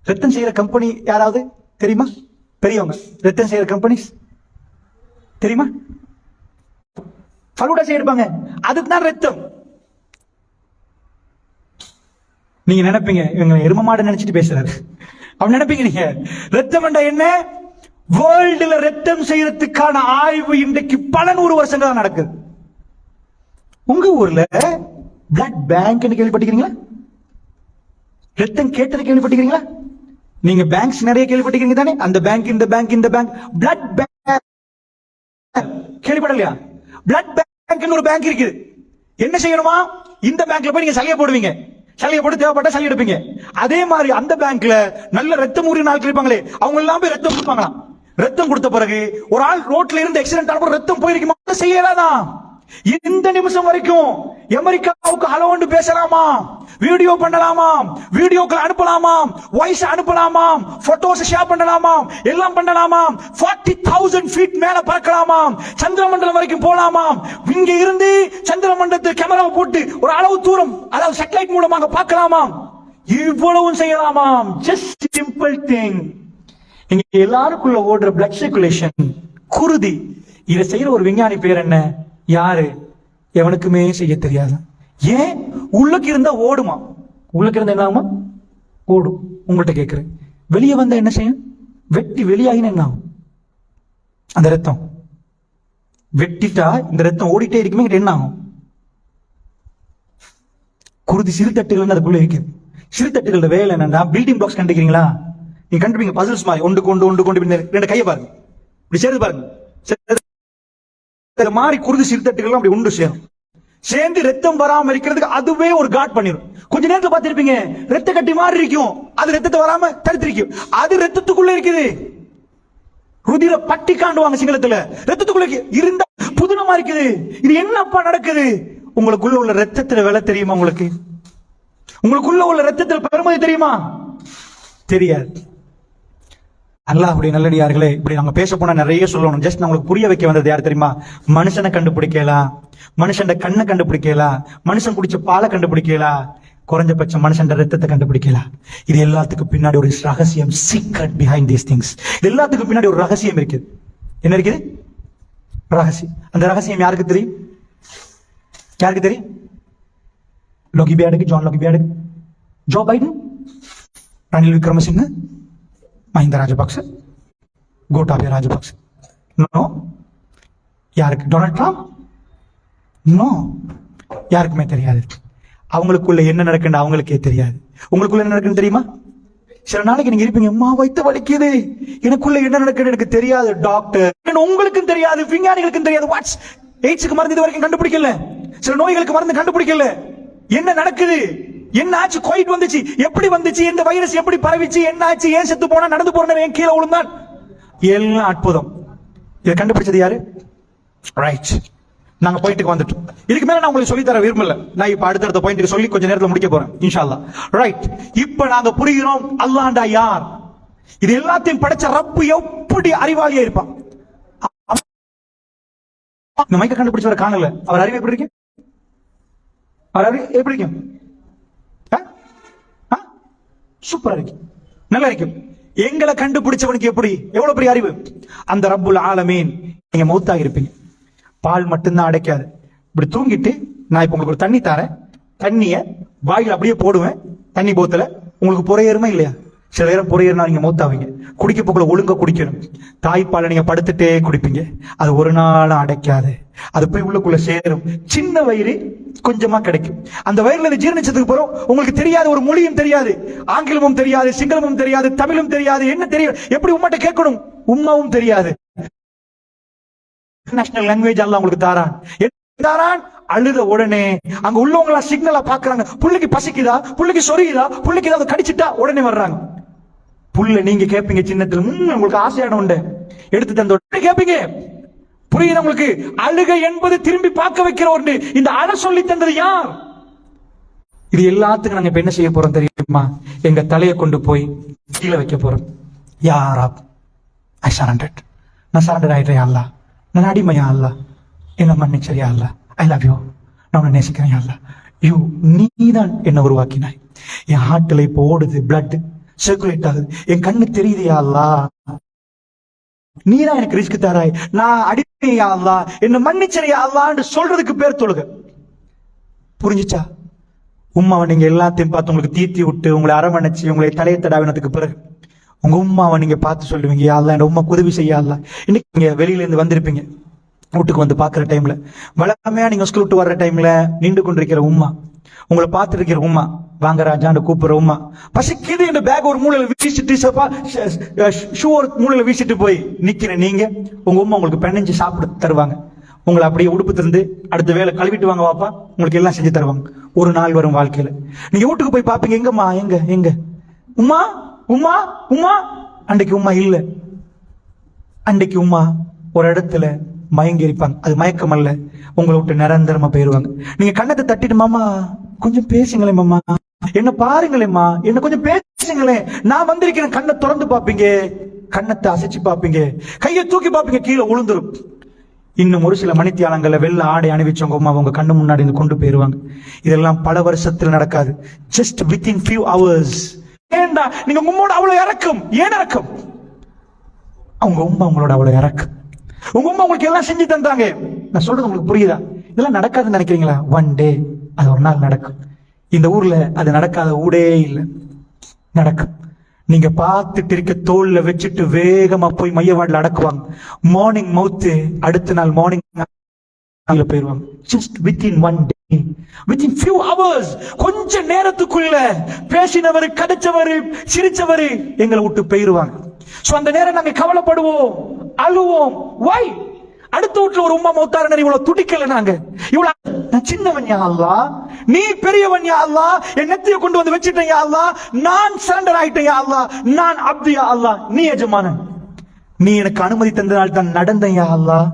ரத்தம் செய்யற கம்பெனி யாராவது தெரியுமா? பெரியவங்க ரத்தம் செய்யற கம்பெனிஸ் தெரியுமா? ஃபலூடா செய்யிருப்பாங்க, அதுதான் ரத்தம். நீங்க நினைப்பீங்க இவங்க எரும மாடு நினைச்சிட்டு பேசுறாரு அவன் நினைப்பீங்க நீங்க ரத்தம் என்ன? வேர்ல்டுல ரத்தம் செய்யறதுக்கான ஆய்வு இன்றைக்கு பல 100 வருஷங்களா நடக்குது. உங்க ஊர்ல பிளட் பேங்க் கேள்விப்பட்டிருக்கீங்களா? ரத்தம் கேட்டது கேள்விப்பட்டிருக்கீங்களா? நீங்க பேங்க்ஸ் நிறைய கேள்விப்பட்டிருக்கீங்க தானே? அந்த பேங்க், இந்த பேங்க், இந்த பேங்க், பிளட் பேங்க் கேள்விப்படலையா? பிளட் பேங்க் ஒரு பேங்க் இருக்குது. என்ன செய்யணுமா? இந்த பேங்க்ல போய் நீங்க சலுகை போடுவீங்க, சலுகை போட்டு தேவைப்பட்ட சலுகை எடுப்பீங்க. அதே மாதிரி அந்த பேங்க்ல நல்ல ரத்தம் ஊறி நாள் இருப்பாங்களே, அவங்க எல்லாம் போய் ரத்தம் கொடுப்பாங்களாம். ரத்தம் கொடுத்த பிறகு ஒரு ஆள் ரோட்ல இருந்து ஆக்சிடென்ட் ஆன ரத்தம் போயிருக்குமா? செய்யலாதான். இந்த நிமிஷம் வரைக்கும் அமெரிக்காவுக்கு ஹலோன்னு பேசலாமா, வீடியோ பண்ணலாமா, வீடியோக்கள் அனுப்பலாமா, வாய்ஸ் அனுப்பலாமா, போட்டோஸ் ஷேர் பண்ணலாமா, எல்லாம் பண்ணலாமா. 40,000 ஃபீட் மேல பறக்கலாமா, சந்திரமண்டலம் வரைக்கும் போலாமா. இங்க இருந்து சந்திரமண்டலத்தில் கேமரா போட்டு ஒரு அளவு தூரம், அதாவது சேட்டலைட் மூலமாக பார்க்கலாமா. இவ்வளவும் செய்யலாமா. Just simple thing. இங்க எல்லாருக்குள்ள ஓடுற பிளட் சர்க்குலேஷன் குருதி. இதை செய்யற ஒரு விஞ்ஞானி பேர் என்ன? யாரு? எவனுக்குமே செய்ய தெரியாது. ஏன்? உள்ளுக்கு இருந்தா ஓடுமா? உள்ளுக்கு இருந்தா என்ன ஆகுமா? ஓடும். உங்கள்கிட்ட கேட்கிறேன், வெளியே வந்தா என்ன செய்யும்? வெட்டி வெளியாகினா என்ன ஆகும்? அந்த ரத்தம் வெட்டிட்டா இந்த ரத்தம் ஓடிட்டே இருக்குமே, என்ன ஆகும்? குருதி சிறுதட்டுகள் அதுக்குள்ள இருக்குது. சிறுதட்டுகளோட வேலை என்னன்னா, பில்டிங் பிளாக்ஸ் கண்டுக்கிறீங்களா? நீங்க கண்டுபிடிங்க பசில்ஸ் மாதிரி ஒன்று கொண்டு ஒன்று கொண்டு ரெண்டு கையை பாருங்க, இப்படி சேர்த்து பாருங்க. மாறி குருதி சிறுதட்டுகள் அப்படி ஒன்று சேரும். சேர்ந்து ரத்தம் வராம இருக்கிறதுக்கு அதுவே ஒரு காட் பண்ணிடும். கொஞ்ச நேரத்துல பார்த்திருப்பீங்க, ரத்த கட்டி மாதிரி இருக்கும், அது ரத்தத்தை வராம தடுத்திருக்கும். அது ரத்தத்துக்குள்ள இருக்குது. ருதிர பட்டி காண்டுவாங்க சிங்களத்துல. ரத்தத்துக்குள்ள இருந்தா புதுனமா இருக்குது. இது என்னப்பா நடக்குது? உங்களுக்குள்ள உள்ள ரத்தத்துல விலை தெரியுமா? உங்களுக்குள்ள உள்ள ரத்தத்தில் பெருமதி தெரியுமா? தெரியாது. அல்லாஹ்வுடைய நல்லடியார்களே, இப்படி நம்ம பேச போனா நிறைய சொல்லணும். ஜஸ்ட் நான் உங்களுக்கு புரிய வைக்க வந்தது யார் தெரியுமா? மனுஷனை கண்டுபிடிக்கலாம், மனுஷன் கண்ணை கண்டுபிடிக்கலாம், மனுஷன் குடிச்ச பாலை கண்டுபிடிக்கலாம், குறைஞ்சபட்சம் மனுஷன் ரத்தத்தை கண்டுபிடிக்கலாம். இது எல்லாத்துக்கும் பின்னாடி ஒரு ரகசியம், சீக்ரெட் பிஹைண்ட் தீஸ் திங்ஸ். இது எல்லாத்துக்கும் பின்னாடி ஒரு ரகசியம் இருக்குது. என்ன இருக்குது? ரகசியம். அந்த ரகசியம் யாருக்கு தெரியும்? யாருக்கு தெரியும்? லோகி பேடுக்கு, ஜான் லோகி பேடுக்கு, Joe Biden, Ranil Wickremesinghe, Mahinda Rajapaksa, Gotabaya Rajapaksa. No. யாருக்கு? Donald Trump? நோ. யாருக்குமே தெரியாது. அவங்களுக்குள்ள என்ன நடக்குன்னு அவங்களுக்கே தெரியாது. உங்களுக்குள்ள என்ன நடக்குன்னு தெரியுமா? சில நாளைக்கு நீங்க இருப்பீங்க, அம்மா வயித்து வலிக்குது, எனக்குள்ள என்ன நடக்குன்னு எனக்கு தெரியாது டாக்டர். உங்களுக்கும் தெரியாது, விஞ்ஞானிகளுக்கும் தெரியாது. வாட்ஸ் எய்ட்ஸ்க்கு மருந்து இது வரைக்கும் கண்டுபிடிக்கல, சில நோய்களுக்கு மருந்து கண்டுபிடிக்கல. என்ன நடக்குது? என்ன ஆச்சு? கோவிட் வந்துச்சு, எப்படி வந்துச்சு? இந்த வைரஸ் எப்படி பரவிச்சு? என்ன ஆச்சு? ஏன் செத்து போனா? நடந்து போறவன் கீழே விழுந்தான்? எல்லாம் அற்புதம். இதை கண்டுபிடிச்சது யாரு? ரைட். நாங்க பாயிண்ட்டுக்கு வந்துட்டோம். இதுக்கு மேல நான் உங்களுக்கு சொல்லி தர விரும்பல. நான் இப்ப அடுத்தடுத்த பாயிண்ட்டுக்கு சொல்லி கொஞ்ச நேரத்துல முடிக்க போறேன் இன்ஷா அல்லாஹ். ரைட். இப்ப நாங்க புரிகிறோம் அல்லாஹ்டா யார். இது எல்லாத்தையும் படைச்ச ரப்பு எப்படி அறிவாளியா இருப்பான். இந்த மைக்க கண்டுபிடிச்சவரை காணல, அவர் அறிவு எப்படி இருக்கு? அவர் அறிவு எப்படி இருக்கும்? சூப்பரா இருக்கு, நல்லா இருக்கும். எங்களை கண்டுபிடிச்சவனுக்கு எப்படி, எவ்வளவு பெரிய அறிவு. அந்த ரப்புல் ஆலமீன். நீங்க மௌத்தாக இருப்பீங்க, பால் மட்டும்தான் அடைக்காது. இப்படி தூங்கிட்டு நான் இப்ப உங்களுக்கு ஒரு தண்ணி தரேன், தண்ணிய வாயில அப்படியே போடுவேன், தண்ணி போத்தல. உங்களுக்கு புறையேறுமா இல்லையா? சில நேரம் புறையேறினா நீங்க மௌத்தாவீங்க. குடிக்க போக்குள்ள ஒழுங்கா குடிக்கணும். தாய்ப்பாலை நீங்க படுத்துட்டே குடிப்பீங்க, அது ஒரு நாளும் அடைக்காது. அது போய் உள்ளுக்குள்ள சேரும். சின்ன வயிறு கொஞ்சமா கிடைக்கும். அந்த வயிறுல ஜீரணிச்சதுக்கு அப்புறம் உங்களுக்கு தெரியாது, ஒரு மொழியும் தெரியாது, ஆங்கிலமும் தெரியாது, சிங்களமும் தெரியாது, தமிழும் தெரியாது, என்ன தெரியும், எப்படி உம்மாட்ட கேட்கணும் உம்மாவும் தெரியாது. நேஷனல் லாங்குவேஜ் எல்லாம் உங்களுக்கு தாரான். அழுத உடனே அங்க உள்ளவங்களா சிக்னலா பாக்குறாங்க, புள்ளைக்கு பசிக்குதா, புள்ளைக்கு சொரியுதா, புள்ளைக்கு ஏதாவது கடிச்சிட்டா உடனே வர்றாங்க. புல்ல நீங்க கேட்பீங்க சின்னத்துல, உங்களுக்கு ஆசையான உண்டு எடுத்து தந்த கேட்பீங்க. புரியுது உங்களுக்கு? அழுகை என்பது திரும்பி பார்க்க வைக்கிற ஒன்று. இந்த அழ சொல்லி தந்தது யார்? இது எல்லாத்துக்கும் நாங்க இப்ப என்ன செய்ய போறோம் தெரியுமா? எங்க தலையை கொண்டு போய் கீழே வைக்க போறோம். யாரா ஐ சரண்டட், நான் சரண்டர் ஆயிட்டேன் அல்லா, நான் அடிமையா அல்லா, என்ன மன்னிச்சரியா அல்லா, ஐ லவ் யூ, நான் உன்னை நேசிக்கிறேன் அல்லா, யூ, நீதான் என்ன உருவாக்கினாய். என் ஹார்ட்ல இப்போ ஓடுது, பிளட் சர்க்குலேட் ஆகுது, என் கண்ணு தெரியுது அல்லா, நீதான் எனக்கு ரிஸ்க் தராய், நான் அடிமையா அல்லா, என்ன மன்னிச்சரியா அல்லான்னு சொல்றதுக்கு பேர் தொழுக. புரிஞ்சுச்சா? உம்மாவை நீங்க எல்லாத்தையும் பார்த்து உங்களுக்கு தீர்த்தி விட்டு உங்களை அரவணைச்சு உங்களை தலையை தடாவினதுக்கு பிறகு உங்க உம்மாவை நீங்க பார்த்து சொல்லுவீங்க, யா அல்லாஹ், என் உம்மா உதவி செய்ய அல்லாஹ். இன்னைக்கு நீங்க வெளியில இருந்து வந்திருப்பீங்க, வீட்டுக்கு வந்து பாக்குற டைம்ல, வழக்கமையா நீங்க ஸ்கூல் விட்டு வர்ற டைம்ல நின்று கொண்டிருக்கிற உம்மா, உங்களை பார்த்து இருக்கிற உம்மா, வாங்க ராஜான்னு கூப்பிடுற உம்மா, பசிக்குது இந்த பேக் ஒரு மூலையில வீசிட்டு, ஷூ ஒரு மூலையில வீசிட்டு போய் நிக்கிற நீங்க, உங்க உம்மா உங்களுக்கு பெண்ணஞ்சு சாப்பிட தருவாங்க. உங்களை அப்படியே உடுப்பு திறந்து அடுத்த வேலை கழுவிட்டு வாங்க வாப்பா, உங்களுக்கு எல்லாம் செஞ்சு தருவாங்க. ஒரு நாள் வரும் வாழ்க்கையில நீங்க வீட்டுக்கு போய் பாப்பீங்க, எங்கம்மா, எங்க எங்க உம்மா உம்மா உம்மா. அன்றைக்கு உம்மா இல்ல, அன்றைக்கு உம்மா ஒரு இடத்துல மயங்கி இருப்பாங்க. அது மயக்கம் அல்ல, உங்களை விட்டு நிரந்தரமா போயிருவாங்க. நீங்க கண்ணத்தை தட்டிட்டு, மாமா கொஞ்சம் பேசுங்களேன், மாமா என்ன பாருங்களேம்மா, என்ன கொஞ்சம் பேசுங்களேன், நான் வந்திருக்கிறேன். கண்ணை திறந்து பாப்பீங்க, கண்ணத்தை அசைச்சு பாப்பீங்க, கையை தூக்கி பாப்பீங்க, கீழே உளுந்துரும். இன்னும் ஒரு சில மணித்தியாலங்கள்ல வெள்ள ஆடை அணிவிச்சவங்க உமா உங்க கண்ணு முன்னாடி இருந்து கொண்டு போயிருவாங்க. இதெல்லாம் பல வருஷத்தில் நடக்காது, ஜஸ்ட் வித்தின் ஃபியூ ஹவர்ஸ். ஏண்டா நீங்க உம்மோட அவ்வளவு இறக்கும், ஏன் இறக்கும்? அவங்க உம்மா உங்களோட அவ்வளவு இறக்கும். உங்க உம்மா உங்களுக்கு எல்லாம் செஞ்சு தந்தாங்க. நான் சொல்றது உங்களுக்கு புரியுதா? இதெல்லாம் நடக்காதுன்னு நினைக்கிறீங்களா? ஒன் டே அது ஒரு நாள் நடக்கும். இந்த ஊர்ல அது நடக்காத ஊடே இல்லை, நடக்கும். நீங்க பார்த்துட்டு இருக்க தோல்ல வச்சுட்டு வேகமா போய் மையவாடில் அடக்குவாங்க. மார்னிங் மவுத்து அடுத்த நாள் மார்னிங் போயிருவாங்க. Just within one day, within few hours. கொஞ்ச நேரத்துக்குள்ள பேசினவர், கடிச்சவர், சிரிச்சவர் எங்களை விட்டு போயிருவாங்க. சோ அந்த நேரம் நாங்க கவலைப்படுவோம், அழுவோம். வை? அடுத்த வீட்டுல ஒரு உம்மா மௌத்தாரனர் இவ்வளவு துடிக்கல, நாங்க இவ்வளவு, நான் சின்னவன் யா அல்லாஹ், நீ பெரியவன் யா அல்லாஹ், என் நெத்தியை கொண்டு வந்து வச்சிட்டேன் யா அல்லாஹ், நான் சரண்டர் ஆயிட்டேன் யா அல்லாஹ், நான் அப்து யா அல்லாஹ், நீ எஜமானன், நீ எனக்கு அனுமதி தந்ததால் தான் நடந்தேன் யா அல்லாஹ்,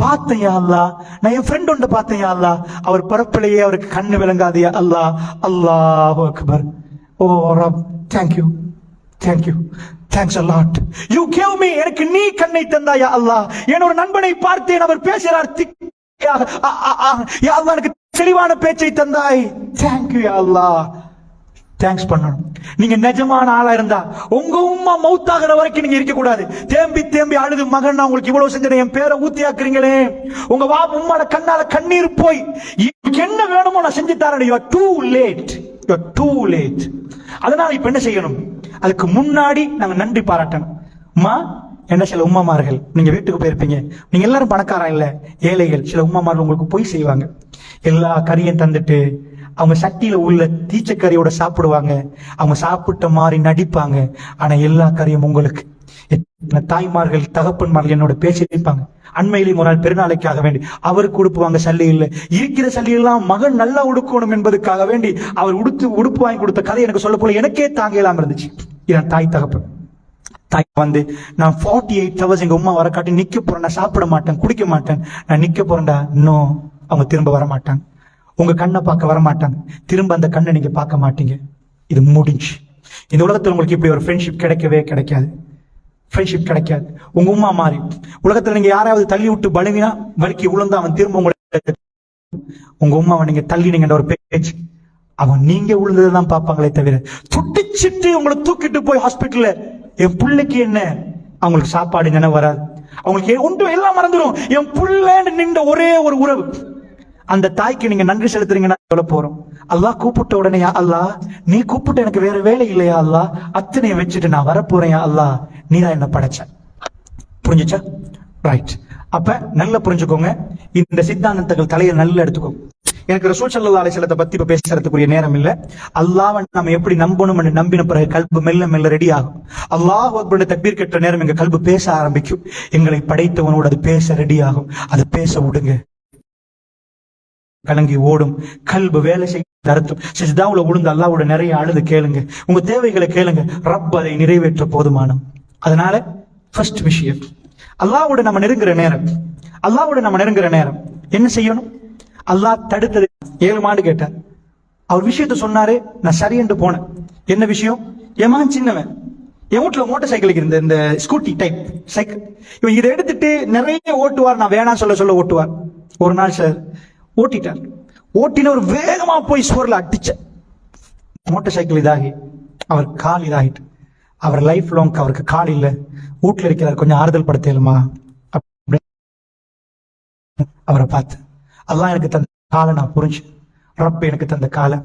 பார்த்தேன் யா அல்லாஹ், நான் என் ஃப்ரெண்ட் ஒன்று பார்த்தேன் யா அல்லாஹ், அவர் பிறப்பிலேயே அவருக்கு கண்ணு விளங்காது யா அல்லாஹ். அல்லாஹு அக்பர். ஓ ரப், thank you, thank you, thanks a lot, you gave me, எனக்கு நீ கண்ணை தந்தாயா அல்லாஹ். என் ஒரு நண்பனை பார்த்தேன், அவர் பேசுகிறார், யா அல்லாஹ் எனக்கு தெளிவான பேச்சை தந்தாய், thank you yeah Allah. Thanks பண்ணணும். நீங்க நிஜமான ஆளா இருந்தா உங்க உம்மா மௌத்தாகிற வரைக்கும் நீங்க இருக்க கூடாது. தேம்பி தேம்பி அழுது, மகன் நான் உங்களுக்கு இவ்வளவு செஞ்சேன், என் பேரை ஊத்தியாக்குறீங்களே, உங்க உம்மாட கண்ணால கண்ணீர் போய் என்ன வேணுமோ நான் செஞ்சு தரேன். you are too late, you are too late. அதனால இப்ப என்ன செய்யணும்? அதுக்கு முன்னாடி நாங்க நன்றி பாராட்டணும். அம்மா, என்ன சில உம்மாமார்கள், நீங்க வீட்டுக்கு போயிருப்பீங்க, நீங்க எல்லாரும் பணக்காரன் இல்ல, ஏழைகள். சில உம்மாமார்கள் உங்களுக்கு போய் செய்வாங்க, எல்லா கறியும் தந்துட்டு அவங்க சட்டியில உள்ள தீச்சக்கறியோட சாப்பிடுவாங்க. அவங்க சாப்பிட்ட மாதிரி நடிப்பாங்க, ஆனா எல்லா கறியும் உங்களுக்கு. தாய்மார்கள், தகப்பன்மார்கள் என்னோட பேசியிருப்பாங்க. அண்மையிலே ஒரு நாள் பெருநாளைக்காக வேண்டி அவருக்கு உடுப்புவாங்க, சல்லி இல்லை, இருக்கிற சல்லியெல்லாம் மகன் நல்லா உடுக்கணும் என்பதற்காக வேண்டி அவர் உடுப்பு வாங்கி கொடுத்த கதை எனக்கு சொல்ல போல எனக்கே தாங்க இல்லாம இருந்துச்சு. இதான் தாய் தகப்பன். தாய் வந்து, நான் 48 hours எங்க உமா வர காட்டி நிக்க போறேன், நான் சாப்பிட மாட்டேன், குடிக்க மாட்டேன், நான் நிக்க போறேன்டா. இன்னும் அவங்க திரும்ப வர மாட்டாங்க, உங்க கண்ணை பார்க்க வர மாட்டாங்க, திரும்ப அந்த கண்ணை நீங்க பார்க்க மாட்டீங்க. இது முடிஞ்சு. இந்த உலகத்தில் உங்களுக்கு இப்படி ஒரு ஃப்ரெண்ட்ஷிப் கிடைக்கவே கிடைக்காது, ஃப்ரெண்ட்ஷிப் கிடைக்காது. உங்க உமா மாறி உலகத்துல நீங்க யாராவது தள்ளி விட்டு பலவினா வலிக்கு விழுந்தா அவன் திரும்ப உங்க உமாவை நீங்க தள்ளினீங்கன்ற ஒரு பேச்சு, அவன் நீங்க விழுந்ததுதான் பார்ப்பாங்களே தவிர, துடிச்சிட்டு உங்களை தூக்கிட்டு போய் ஹாஸ்பிட்டல்ல என் பிள்ளைக்கு என்ன, அவங்களுக்கு சாப்பாடு நினைவு வராது, அவங்களுக்கு ஒன்றும் எல்லாம் மறந்துடும். என் பிள்ளைன்னு நின்ற ஒரே ஒரு உறவு, அந்த தாய்க்கு நீங்க நன்றி செலுத்துறீங்கன்னா சொல்ல போறோம். அல்லாஹ் கூப்பிட்ட உடனே, அல்லாஹ் நீ கூப்பிட்டு எனக்கு வேற வேலை இல்லையா அல்லாஹ், அத்தனையை வச்சுட்டு நான் வரப்போறேன் அல்லாஹ், நீதான் என்ன படைச்ச. புரிஞ்சுச்சா? ரைட். அப்ப நல்லா புரிஞ்சுக்கோங்க, இந்த சித்தாந்தங்கள் தலையை நல்லா எடுத்துக்கோங்க. எனக்கு ரசூல் ஸல்லல்லாஹு அலைஹி வஸல்லம் பத்தி இப்ப பேசுறதுக்குரிய நேரம் இல்ல. அல்லாஹ்வை நம்ம எப்படி நம்பணும், நம்பின பிறகு கல்பு மெல்ல மெல்ல ரெடி ஆகும். அல்லாஹ் அக்பர் தக்பீர் கற்ற நேரம் எங்க கல்பு பேச ஆரம்பிக்கும். எங்களை படைத்தவனோடு அது பேச ரெடி ஆகும். அது பேச விடுங்க. கலங்கி ஓடும், கல்பு வேலை செய்ய அர்த்தம். சிஜ்தாவுல விழுந்து அல்லாஹ்வோட நிறைய அழுது கேளுங்க, உங்க தேவைகளை கேளுங்க, ரப் அதை நிறைவேற்ற போதுமானம். அதனால ஃபர்ஸ்ட் விஷயம், அல்லாஹ்வோட நம்ம நெருங்குற நேரம் என்ன செய்யணும்? அல்லாஹ் தடுத்தது 7 மாடு கேட்டார். அவர் விஷயத்த சொன்னாரு, நான் சரி என்று போனேன். என்ன விஷயம்? என் மகன் சின்னவன், என் வீட்டுல மோட்டார் சைக்கிள் இந்த ஸ்கூட்டி டைப் சைக்கிள், இவன் இதை எடுத்துட்டு நிறைய ஓட்டுவார். நான் வேணாம் சொல்ல ஓட்டுவார். ஒரு நாள் சார் ஓட்டிட்டார். ஓட்டினவர் வேகமா போய் சுவர்ல அடிச்ச மோட்டார் சைக்கிள் இதாகி அவர் கால் இதாகிட்டு, அவர் லைஃப் லாங் அவருக்கு கால் இல்ல, வீட்டுல இருக்கிறார். கொஞ்சம் ஆறுதல் படுத்தலுமா? அவரை பார்த்து, அல்லாஹ் எனக்கு தந்த காலை நான் புரிஞ்சு, ரப்ப எனக்கு தந்த காலை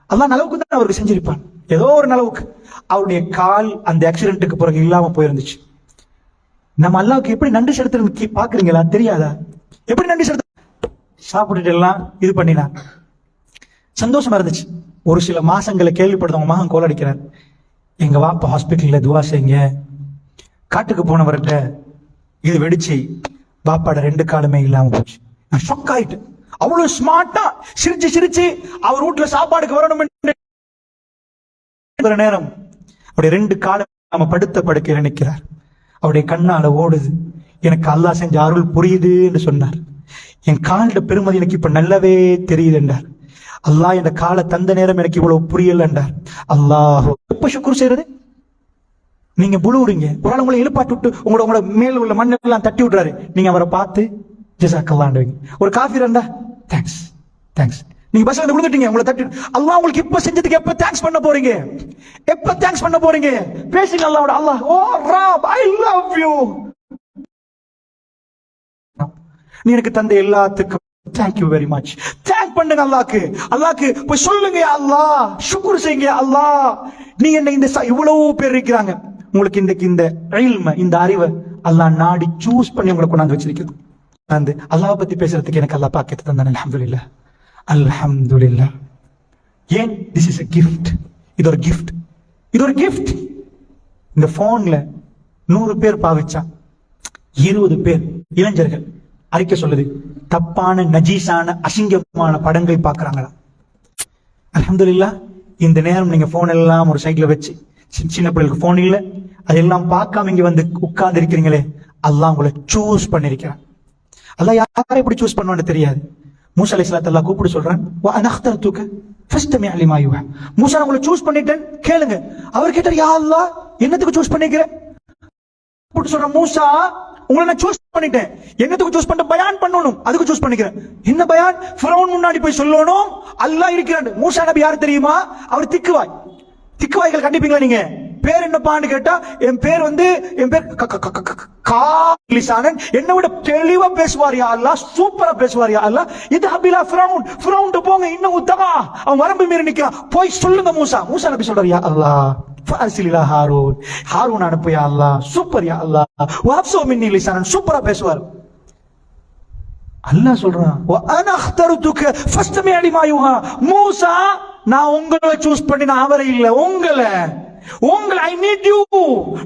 அல்லாஹ் நலவுக்கு தான் அவருக்கு செஞ்சிருப்பான். ஏதோ ஒரு நலவுக்கு அவருடைய கால் அந்த ஆக்சிடென்ட்டுக்கு பிறகு இல்லாம போயிருந்துச்சு. நம்ம அல்லாவுக்கு எப்படி நன்றி செலுத்துறது பாக்குறீங்களா? தெரியாதா? எப்படி நன்றி செலுத்த? சாப்பிட்டுட்டு எல்லாம் இது பண்ணினார், சந்தோஷமா இருந்துச்சு. ஒரு சில மாசங்களை கேள்விப்படுத்தவங்க மகன் கோல் அடிக்கிறார், எங்க வாப்பா ஹாஸ்பிட்டல்ல துவா செய்யுங்க, காட்டுக்கு போனவர்கிட்ட இது வெடிச்சு பாப்பாட 2 காலுமே இல்லாம போச்சு. நான் ஷாக் ஆயிட்டு, அவ்வளவு ஸ்மார்ட்டா சிரிச்சு அவர் வீட்டுல சாப்பாடுக்கு வரணும் நேரம் அவருடைய 2 காலம் நாம படுத்த படுக்கையில நிற்கிறார். அவருடைய கண்ணால ஓடுது, எனக்கு அல்லாஹ் செஞ்ச அருள் புரியுது என்று சொன்னார். என் காலோட பெருமதி எனக்கு இப்ப நல்லாவே தெரியுது என்றார். அல்லாஹ் என் காலை தந்த நேரம் எனக்கு இவ்வளவு புரியல என்றார். அல்லாஹ் எப்ப சுக்குர் செய்யறது? நீங்க புழுவுறீங்க, ஒரு ஆள் உங்களை எழுப்பாட்டு விட்டு உங்களோட மேல் உள்ள மண்ணெல்லாம் தட்டி விட்டுறாரு, நீங்க அவரை பார்த்து ஜஸாக்கல்லாஹ். ஒரு காஃபி இருந்தா தேங்க்ஸ் தேங்க்ஸ், நீங்க பஸ்ல இருந்து விழுந்துட்டீங்க, உங்களை தட்டி, அல்லாஹ் உங்களுக்கு இப்ப செஞ்சதுக்கு எப்ப தேங்க்ஸ் பண்ண போறீங்க? எப்ப தேங்க்ஸ் பண்ண போறீங்க? பேசுங்க அல்லாஹ்வோட. அல்லாஹ், ஓ ரப், ஐ லவ் யூ, நீ எனக்கு தந்த எல்லாத்துக்கும் thank you very much. Thank பண்ணுங்க அல்லாஹ்க்கு. அல்லாஹ்க்கு போய் சொல்லுங்க, அல்லாஹ் ஷுக்ர் செய்யுங்க. அல்லாஹ், நீ என்ன இந்த இவ்வளவு பேர் இருக்கிறாங்க, உங்களுக்கு இந்த இல்ம, இந்த அறிவை அல்லாஹ் நாடி சூஸ் பண்ணி உங்களை கொண்டாந்து வச்சிருக்கிறது. அந்த அல்லாஹ் பத்தி பேசுறதுக்கு எனக்கு அல்லாஹ் பாக்கியத்தை தந்தானே, அல்ஹம்துலில்லாஹ் அல்ஹம்துலில்லாஹ். ஏன்? This is a gift. இது ஒரு gift, இது ஒரு gift. இந்த போன்ல 100 பேர் பாவிச்சா 20 பேர் இளைஞர்கள் அறிக்கை சொல்லுது, தப்பான நஜீஸான அசிங்கமான படங்கள் பார்க்கறாங்களா. அல்ஹம்துலில்லாஹ். இந்த நேரம் நீங்க போன் எல்லாம் ஒரு சைட்ல வச்சு, சின்ன பிள்ளைகளுக்கு போன் இல்ல, அதெல்லாம் பார்க்காம இங்க வந்து உட்கார்ந்து இருக்கிறீங்களே, அல்லாஹ் உங்களை சூஸ் பண்ணிருக்கிறான். அல்லாஹ் யாரை எப்படி சூஸ் பண்ணுவான்னு தெரியாது. மூசா அலைஹிஸ்ஸலாத்து அல்லாஹ் கூப்பிட்டு சொல்றான், வ அன அக்தர்துக ஃபஸ்தமி லிமா யுஹா. மூசா, உங்களை சூஸ் பண்ணிட்டேன், கேளுங்க. அவர் கேட்டார், யா அல்லாஹ் என்னத்துக்கு சூஸ் பண்ணிக்கிற? கூப்பிட்டு சொல்றான், மூசா உங்களை நான் சூஸ் பண்ணிட்டேன், என்னத்துக்கு சூஸ் பண்ண? பயான் பண்ணணும், அதுக்கு சூஸ் பண்ணிக்கிறேன். என்ன பயான்? ஃபிரௌன் முன்னாடி போய் சொல்லணும் அல்லாஹ் இருக்கிறான். மூசா நபி யாரு தெரியுமா? அவர் திக்குவாய். திக்குவாய்கள் கண்டிப்பீங்களா நீங்க? பேர் என்னப்பான்னு கேட்டா, என் பேர் காலிசானன், என்னை விட தெளிவா பேசுவார் யா அல்லாஹ், சூப்பரா பேசுவார் யா அல்லாஹ். இது ஹபிலா ஃபிரௌன், ஃபிரௌன் போங்க, இன்னும் உத்தமா, அவன் வரம்பு மீறி நிக்கிறான், போய் சொல்லுங்க மூசா. மூசா நபி சொல்றார், யா அல்லாஹ் ஃபஅர்சிலா ஹாரூன், ஹாரூன் அனுப்பு யா அல்லாஹ், சூப்பர் யா அல்லாஹ், வஹப்ஸு மின்னி லிசானன், சூப்பரா பேசுவார். அல்லாஹ் சொல்றான், வ அன அக்தர்துக ஃபஸ்தமி லிமா யுஹா. மூசா, நான் உங்களை சூஸ் பண்ணி, நான் அவரை இல்ல, உங்களை ஐ நீட் யூ,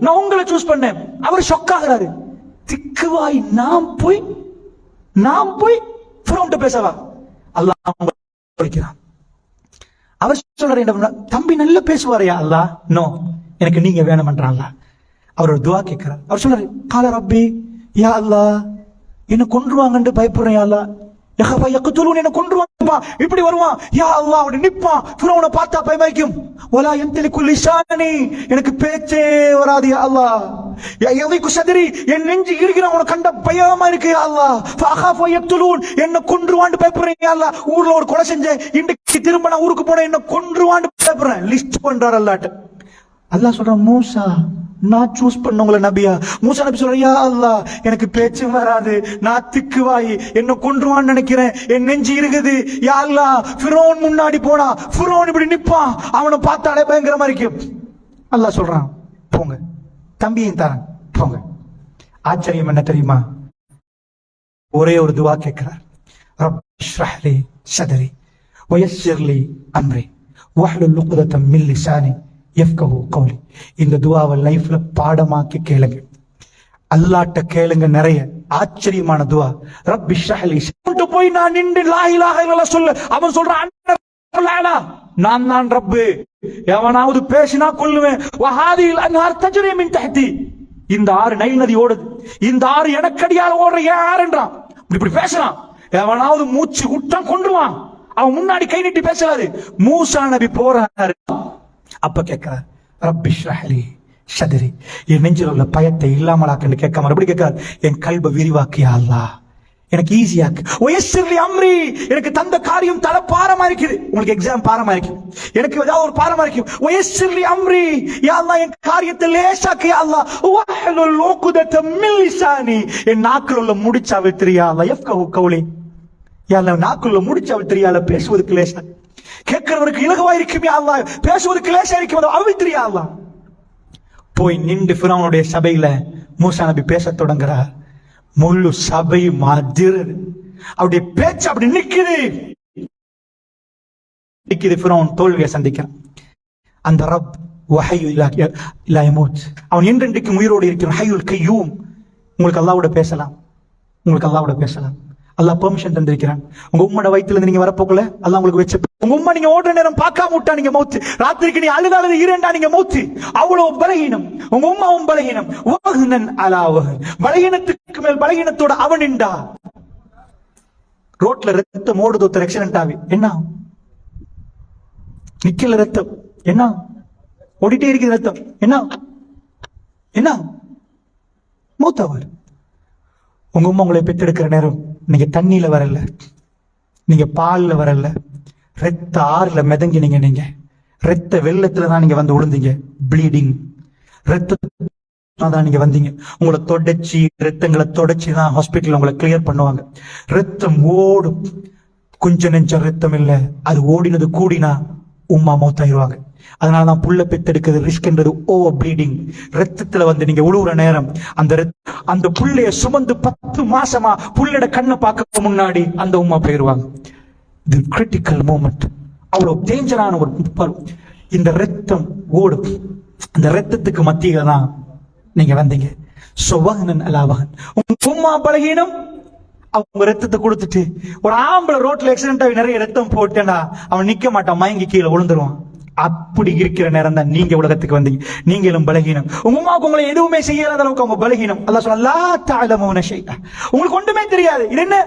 நான் உங்களை சூஸ் பண்ணேன். அவர் ஷாக் ஆகுறாரு, திக்குவாய், நாம் போய் ஃபிரௌன்ட்ட பேசவா? அல்லாஹ் சொல்கிறான். அவர் சொல்றாரு, தம்பி நல்லா பேசுவாரையா அல்லாஹ்? நோ, எனக்கு நீங்க வேணும்ன்றான் அல்லாஹ். அவர் ஒரு துஆ கேட்கிறார். அவர் சொல்றாரு, கால ரப்பி யா அல்லாஹ், என்ன கொன்றுவாங்கன்னு பயப்படுறேன் யா அல்லாஹ், என்ன கொன்றுவாங்கப்பா, இப்படி வருவான் யா அல்லாஹ், அப்படி நிப்பான், ஃபிரௌனை பார்த்தா பயமாய்க்கும். வலா யம்தலிகு லிசானி, எனக்கு பேச்சே வராது யா அல்லாஹ். யதிகு சத்ரி, என் நெஞ்சு இறுகிறான், உனக்கு கண்ட பயமா இருக்கு யா அல்லாஹ். ஃபஅகாஃபு யக்துலூன், என்ன கொன்றுவான்னு பயப்படுறேன் யா அல்லாஹ். ஊர்ல ஒரு கொலை செஞ்சேன், இன்னைக்கு திரும்ப நான் ஊருக்கு போனேன், என்ன கொன்றுவான்னு பயப்படுறேன். லிஸ்ட் பண்றார் அல்லாஹ். அல்லாஹ் சொல்றான், மூசா நான் சூஸ் பண்ணவங்கள நபியா? மூசா நபி சொல்ற, யா அல்லாஹ் எனக்கு பேச்சு வராது, நான் திக்குவாய், என்ன கொன்றுவான்னு நினைக்கிறேன், என் நெஞ்சு இருக்குது யா அல்லாஹ். ஃபிரௌன் முன்னாடி போனா, ஃபிரௌன் இப்படி நிப்பான், அவனை பார்த்தாலே பயங்கரமா இருக்கும். அல்லாஹ் சொல்றான், போங்க, தம்பியும் தரேன், போங்க. ஆச்சரியம் என்ன தெரியுமா? ஒரே ஒரு துவா கேட்கிறார், ரப் இஷ்ரஹ் லி சத்ரி வ யஸ்ஸிர் லி அம்ரி வஹ்லுல் உக்ததம் மின் லிசானி யஃப்கஹு கௌலி. இந்த துஆவை லைஃப்ல பாடமாக்கி கேளுங்க, அல்லாஹ்ட்ட கேளுங்க நிறைய. ஆச்சரியமான துவா. ரப்பி ஷ்ரஹ்லி போய் நான் நின்று லா இலாஹா இல்லல்லாஹ் சொல்ல, அவன் சொல்றான் நான் தான் ரப்பு, எவனாவது பேசினா கொல்லுவேன். வஹாதில் அன்ஹார் தஜ்ரி மின் தஹ்தி, இந்த ஆறு நைல் நதி ஓடுது, இந்த ஆறு எனக்கடியால ஓடுற யாருன்றான். இப்படி பேசலாம், எவனாவது மூச்சு விட்டான் கொன்றுவான். அவன் முன்னாடி கை நீட்டி பேசலாது. மூசா நபி போறாரு, அப்ப கேட்கிறார் ரப்பி ஷ்ரஹ்லி சத்ரி, என் நெஞ்சில் உள்ள பயத்தை இல்லாமலாக்குன்னு கேட்காம எப்படி கேட்கிறார், என் கல்ப விரிவாக்கியா அல்லாஹ், எனக்கு ஈஸியாக்கு. ஒயஸ்ஸிர்லி அம்ரி, எனக்கு தந்த காரியம் தல பாரமா இருக்குது. உங்களுக்கு எக்ஸாம் பாரமா இருக்கு, எனக்கு ஏதாவது ஒரு பாரமா இருக்கு. ஒயஸ்ஸிர்லி அம்ரி, யா அல்லாஹ் என் காரியத்தை லேசாக்கு யா அல்லாஹ். வஹ்லுல் உக்தத மின் லிசானி, என் நாக்குல உள்ள முடிச்சா விட்டுறியா அல்லாஹ். யஃப்கஹு கௌலி, யா அல்லாஹ் நாக்குல முடிச்சா விட்டுறியா அல்லாஹ். பேசுவதற்கு லேசா, கேட்கிறவருக்கு இலகுவா இருக்கும் யா அல்லாஹ். பேசுவதற்கு லேசா இருக்கும், அதை அவித்துறியா அல்லாஹ். போய் நின்று ஃபிரௌனுடைய சபையில மூசா நபி பேச தொடங்குறார். முழு சபை மாதிரது, அவருடைய பேச்சு அப்படி நிக்குது. ஃபிரௌன் தோல்வியை சந்திக்கிறான். அந்த ரப் வஹய்யு லா யமூத், அவன் என்றென்றைக்கும் உயிரோடு இருக்கிறான். ஹய்யுல் கய்யூம். உங்களுக்கு அல்லாஹ்வோட பேசலாம், உங்களுக்கு அல்லாஹ்வோட பேசலாம். அல்லாஹ் பெர்மிஷன் தந்திருக்கிறான். உங்க உம்மோட வயித்துல இருந்து நீங்க வரப்போக்கல அல்லாஹ் உங்களுக்கு வச்ச, உங்க உம்மா நீங்க ஓடுற நேரம் பார்க்காம விட்டா நீங்க மௌத்து, ராத்திரிக்கு நீ அழுதாலது இரண்டா நீங்க மௌத்து. அவ்வளவு பலகீனம், உங்க உம்மாவும் பலகீனம். வஹ்னன் அலா வஹ்ன், பலகீனத்துக்கு மேல் பலகீனத்தோட அவன் இண்டா. ரோட்ல ரத்தம் ஓடுது, ஒருத்தர் ஆக்சிடென்ட் ஆகி என்ன நிக்கல, ரத்தம் என்ன ஓடிட்டே இருக்குது, ரத்தம் என்ன என்ன மூத்தவர். உங்க உம்மா உங்களை பெற்றெடுக்கிற நேரம் நீங்க தண்ணியில வரல, நீங்க பால்ல வரல, ரத்த ஆறுல மிதங்கினீங்க. நீங்க ரத்த வெள்ளத்துல தான் நீங்க வந்து விழுந்தீங்க. ப்ளீடிங் ரத்த தான் நீங்க வந்தீங்க. உங்களை தொடச்சி ரத்தங்களை தொடச்சி தான் ஹாஸ்பிட்டல் உங்களை கிளியர் பண்ணுவாங்க. ரத்தம் ஓடும், கொஞ்சம் நெஞ்சம் ரத்தம் இல்ல, அது ஓடினது கூடினா உம்மா மௌத்தாயிருவாங்க. அதனாலதான் புள்ள பெத்தெடுக்கிறது ரிஸ்க்ன்றது ஓவர் ப்ளீடிங். ரத்தத்துல வந்து நீங்க உழுவுற நேரம் அந்த புள்ளைய சுமந்து 10 மாசமா புள்ளோட கண்ணை பார்க்க முன்னாடி அந்த உம்மா போயிருவாங்க. இது கிரிட்டிக்கல் மூமெண்ட், அவ்வளவு டேஞ்சரான ஒரு பருவம். இந்த ரத்தம் ஓடும், அந்த ரத்தத்துக்கு மத்தியில தான் நீங்க வந்தீங்க. சுவஹனன் அலாவஹன், உங்க உம்மா பலகீனம், அவங்க ரத்தத்தை கொடுத்துட்டு ஒரு ஆம்பளை ரோட்ல ஆக்சிடென்ட் ஆகி நிறைய ரத்தம் போட்டேன்னா அவன் நிக்க மாட்டான், மயங்கி கீழே விழுந்துருவான். அப்படி இருக்கிற நேரம் தான் நீங்க உலகத்துக்கு வந்தீங்க. நீங்களும் பலகீனம். உங்க உமாவுக்கு உங்களை எதுவுமே செய்யாத அளவுக்கு அவங்க பலகீனம். அல்லாஹ் சொல்ல லா தஅலமூன ஷைஅ, உங்களுக்கு ஒன்றுமே தெரியாது. இது என்ன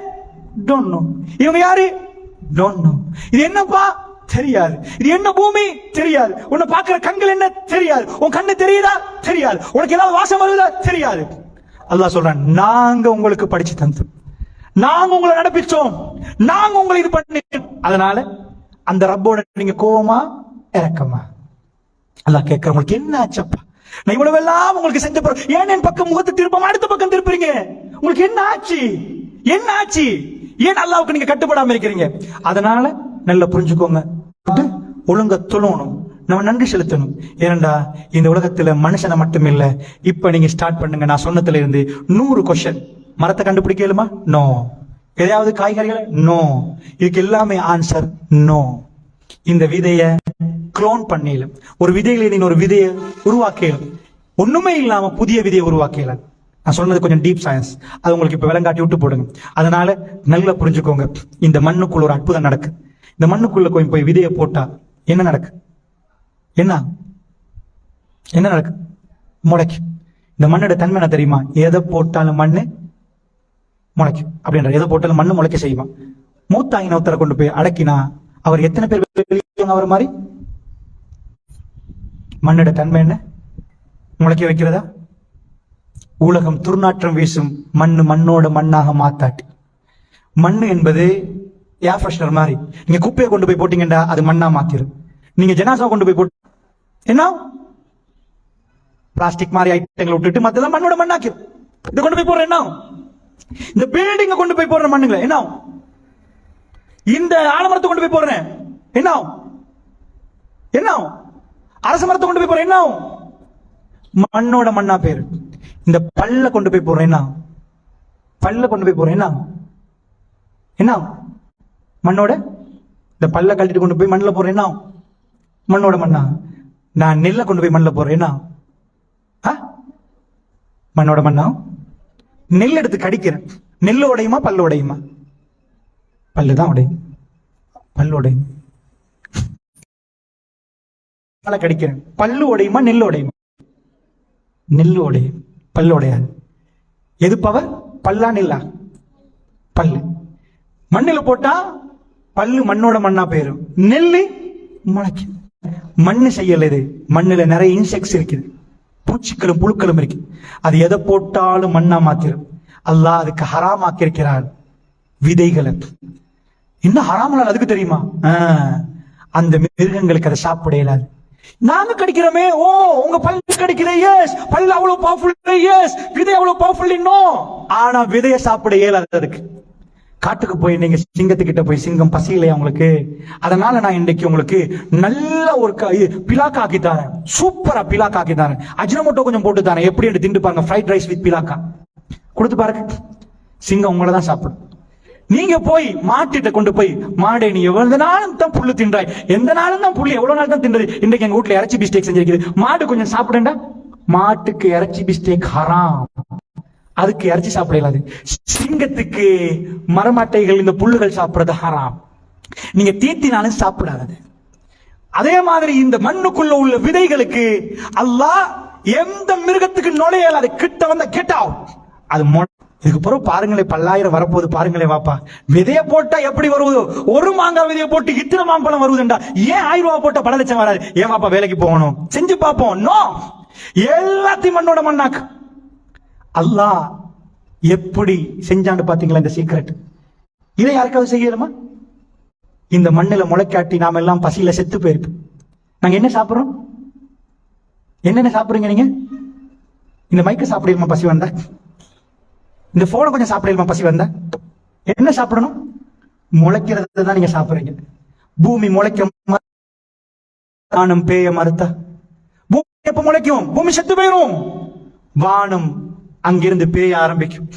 டோன்ட் நோ. இவங்க யாரு டோன்ட் நோ. இது என்னப்பா தெரியாது. இது என்ன பூமி தெரியாது. உன்னை பார்க்கிற கண்கள் என்ன தெரியாது. உன் கண்ணு தெரியுதா தெரியாது. உனக்கு ஏதாவது வாசம் வருதா தெரியாது. அல்லாஹ் சொல்றான், நாங்க உங்களுக்கு படிச்சு தந்தோம், நாங்க உங்களை நடப்பிச்சோம், நாங்க உங்களை இது பண்ணி. அதனால அந்த ரப்போட நீங்க கோவமா இறக்கமா? அல்லாஹ் கேட்கிற, உங்களுக்கு என்ன ஆச்சப்பா? நான் இவ்வளவு எல்லாம் உங்களுக்கு செஞ்ச பிறகு ஏன் என் பக்கம் முகத்தை திருப்பாம அடுத்த பக்கம் திருப்புறீங்க? உங்களுக்கு என்ன ஆச்சு? என்ன ஆச்சு? ஏன் அல்லாஹ்வுக்கு நீங்க கட்டுப்படாம இருக்கிறீங்க? அதனால நல்லா புரிஞ்சுக்கோங்க, ஒழுங்க தொழணும், நம்ம நன்றி செலுத்தணும். ஏனண்டா இந்த உலகத்துல மனுஷனை மட்டும் இல்ல. இப்ப நீங்க ஸ்டார்ட் பண்ணுங்க, நான் சொன்னதுல இருந்து 100 கொஸ்டின். மரத்தை கண்டுபிடிக்கலுமா? நோ. எதையாவது காய்கறிகள்? நோ. இதுக்கு எல்லாமே ஆன்சர் நோ. இந்த விதைய குளோன் பண்ணிடலாம், ஒரு விதையில நீங்க ஒரு விதையை உருவாக்கலாம், ஒண்ணுமே இல்லாம புதிய விதையை உருவாக்கலாம். நான் சொன்னது கொஞ்சம் டீப் சயின்ஸ், அது உங்களுக்கு இப்ப விளங்காட்டி விட்டு போடுங்க. அதனால நல்லா புரிஞ்சுக்கோங்க, இந்த மண்ணுக்குள்ள ஒரு அற்புதம் நடக்கு. இந்த மண்ணுக்குள்ள போய் விதையை போட்டா என்ன நடக்கு? என்ன என்ன நடக்கு? முளைக்கும். இந்த மண்ணோட தன்மை என்ன தெரியுமா? எதை போட்டாலும் மண்ணு முளைக்கும் அப்படின்ற. எதை போட்டாலும் மண்ணு முளைக்க செய்யுமா? மூத்தாயின ஒருத்தரை கொண்டு போய் அடக்கினா அவர் எத்தனை பேர் அவர் மாதிரி? மண்ணோட தன்மை என்ன? முளைக்க வைக்கிறதா? உலகம் துர்நாற்றம் வீசும் மண்ணு மண்ணோட மண்ணாக மாத்தாட்டி. மண்ணு என்பது ஏர் ஃப்ரெஷ்னர் மாதிரி. நீங்க குப்பையை கொண்டு போய் போட்டீங்கன்னா அது மண்ணா மாத்திரும். நீங்க ஜனாசா கொண்டு போய் போட்டு என்ன பிளாஸ்டிக் மாதிரி ஐட்டங்களை விட்டுட்டு மத்ததான் மண்ணோட மண்ணாக்கிரும். இதை கொண்டு போய் போடுற என்ன? இந்த பில்டிங்க கொண்டு போய் போடுற மண்ணுங்களே என்ன? இந்த ஆலமரத்தை கொண்டு போய் போடுறேன் என்ன? என்ன? அரச மரத்தை கொண்டு போய் போற என்ன? மண்ணோட மண்ணா பேரு. இந்த பல்ல கொண்டு போய் போடுறேன் என்ன? பல்ல கொண்டு போய் போறேன் என்ன? என்ன? மண்ணோட. இந்த பல்ல கழட்டிட்டு கொண்டு போய் மண்ணில் போடுறேன் என்ன? மண்ணோட மண்ணா. நான் நெல்லை கொண்டு போய் மண்ணில் போடுறேன் என்ன? மண்ணோட மண்ணா. நெல் எடுத்து கடிக்கிறேன், நெல்லு உடையுமா பல்லு உடையுமா? பல்லுதான் உடையும். பல்லு உடையும். கடிக்கிறேன், பல்லு உடையுமா நெல்லு உடையுமா? நெல்லு உடையும், பல்லு உடையாது. எது பவர்? பல்லா நெல்லா? பல்லு. மண்ணில போட்டா பல்லு மண்ணோட மண்ணா போயிரும், நெல்லு முளைக்கும். மண்ணு செய்யல, இது மண்ணுல நிறைய இன்செக்ட்ஸ் இருக்குது, பூச்சிகளும் புழுக்களும் இருக்கு. அது எதை போட்டாலும் மண்ணா மாத்திரும். அல்லாஹ் அதுக்கு ஹராமாக்கி இருக்கிறான் விதைகளை. இன்னும் ஹராமல் அதுக்கு தெரியுமா? அந்த மிருகங்களுக்கு அதை சாப்பிட இயலாது. நாங்க கடிக்கிறோமே, ஓ உங்க பல்லு கடிக்கிற, எஸ் பல்லு அவ்வளவு பவர்ஃபுல், எஸ் விதை அவ்வளவு பவர்ஃபுல். இன்னும் ஆனா விதையை சாப்பிட இயலாது அதுக்கு. காட்டுக்கு போய் நீங்க சிங்கத்துக்கிட்ட போய், சிங்கம் பசியிலையா உங்களுக்கு? அதனால நான் இன்றைக்கு உங்களுக்கு நல்ல ஒரு பிலாக்கா ஆக்கி தரேன், சூப்பரா பிலாக்கா ஆக்கி தரேன், அஜினமோட்டோ கொஞ்சம் போட்டு தரேன், எப்படி என்று திண்டு பாருங்க, ஃப்ரைட் ரைஸ் வித் பிலாக்கா கொடுத்து பாருங்க. சிங்கம் உங்களை தான் சாப்பிடும். நீங்க போய் மாட்டிட்ட கொண்டு போய், மாடே நீ எவ்வளவு நாளும் தான் புல்லு தின்றாய், எந்த நாளும் தான் புல்லு எவ்வளவு நாள் தான் தின்றது, இன்றைக்கு எங்க வீட்டுல இறைச்சி பிஸ்டேக் செஞ்சிருக்குது, மாடு கொஞ்சம் சாப்பிடுண்டா. மாட்டுக்கு இறைச்சி பிஸ்டேக் ஹராம், அதுக்கு இறைச்சி சாப்பிட இயலாது. சிங்கத்துக்கு மரமட்டைகள் இந்த புல்லுகள் சாப்பிடுறது ஹராம், நீங்க தீத்தினாலும் சாப்பிடாது. அதே மாதிரி இந்த மண்ணுக்குள்ள உள்ள விதைகளுக்கு அல்லாஹ் எந்த மிருகத்துக்கு நுழையல, அது கிட்ட வந்த கெட் அவுட். அது இதுக்கு பிறகு பாருங்களேன், பல்லாயிரம் வரப்போது பாருங்களேன். வாப்பா விதைய போட்டா எப்படி வருவது? ஒரு மாங்காய் விதைய போட்டு இத்தனை மாம்பழம் வருவதுண்டா? ஏன் 1000 ரூபாய் போட்டா பல லட்சம் வராது? ஏன் வாப்பா வேலைக்கு போகணும்? செஞ்சு பார்ப்போம். நோ, எல்லாத்தையும் மண்ணோட மண்ணாக்கு. அல்லாஹ் எப்படி செஞ்சான்னு பாத்தீங்களா இந்த சீக்ரெட்? இதை யாருக்காவது செய்யணுமா? இந்த மண்ணில முளைக்காட்டி நாம எல்லாம் பசியில செத்து போயிருப்போம். நாங்க என்ன சாப்பிடுறோம்? என்னென்ன சாப்பிடுறீங்க நீங்க? இந்த மைக்க சாப்பிடுமா பசி வந்தா? இந்த போனை கொஞ்சம் சாப்பிடுமா பசி வந்தா? என்ன சாப்பிடணும்? முளைக்கிறது தான் நீங்க சாப்பிடுறீங்க. பூமி முளைக்கும், வானம் பேய மறுத்தா பூமி எப்ப முளைக்கும்? பூமி செத்து போயிரும். வானம் அங்கிருந்து பேய ஆரம்பிக்கும்,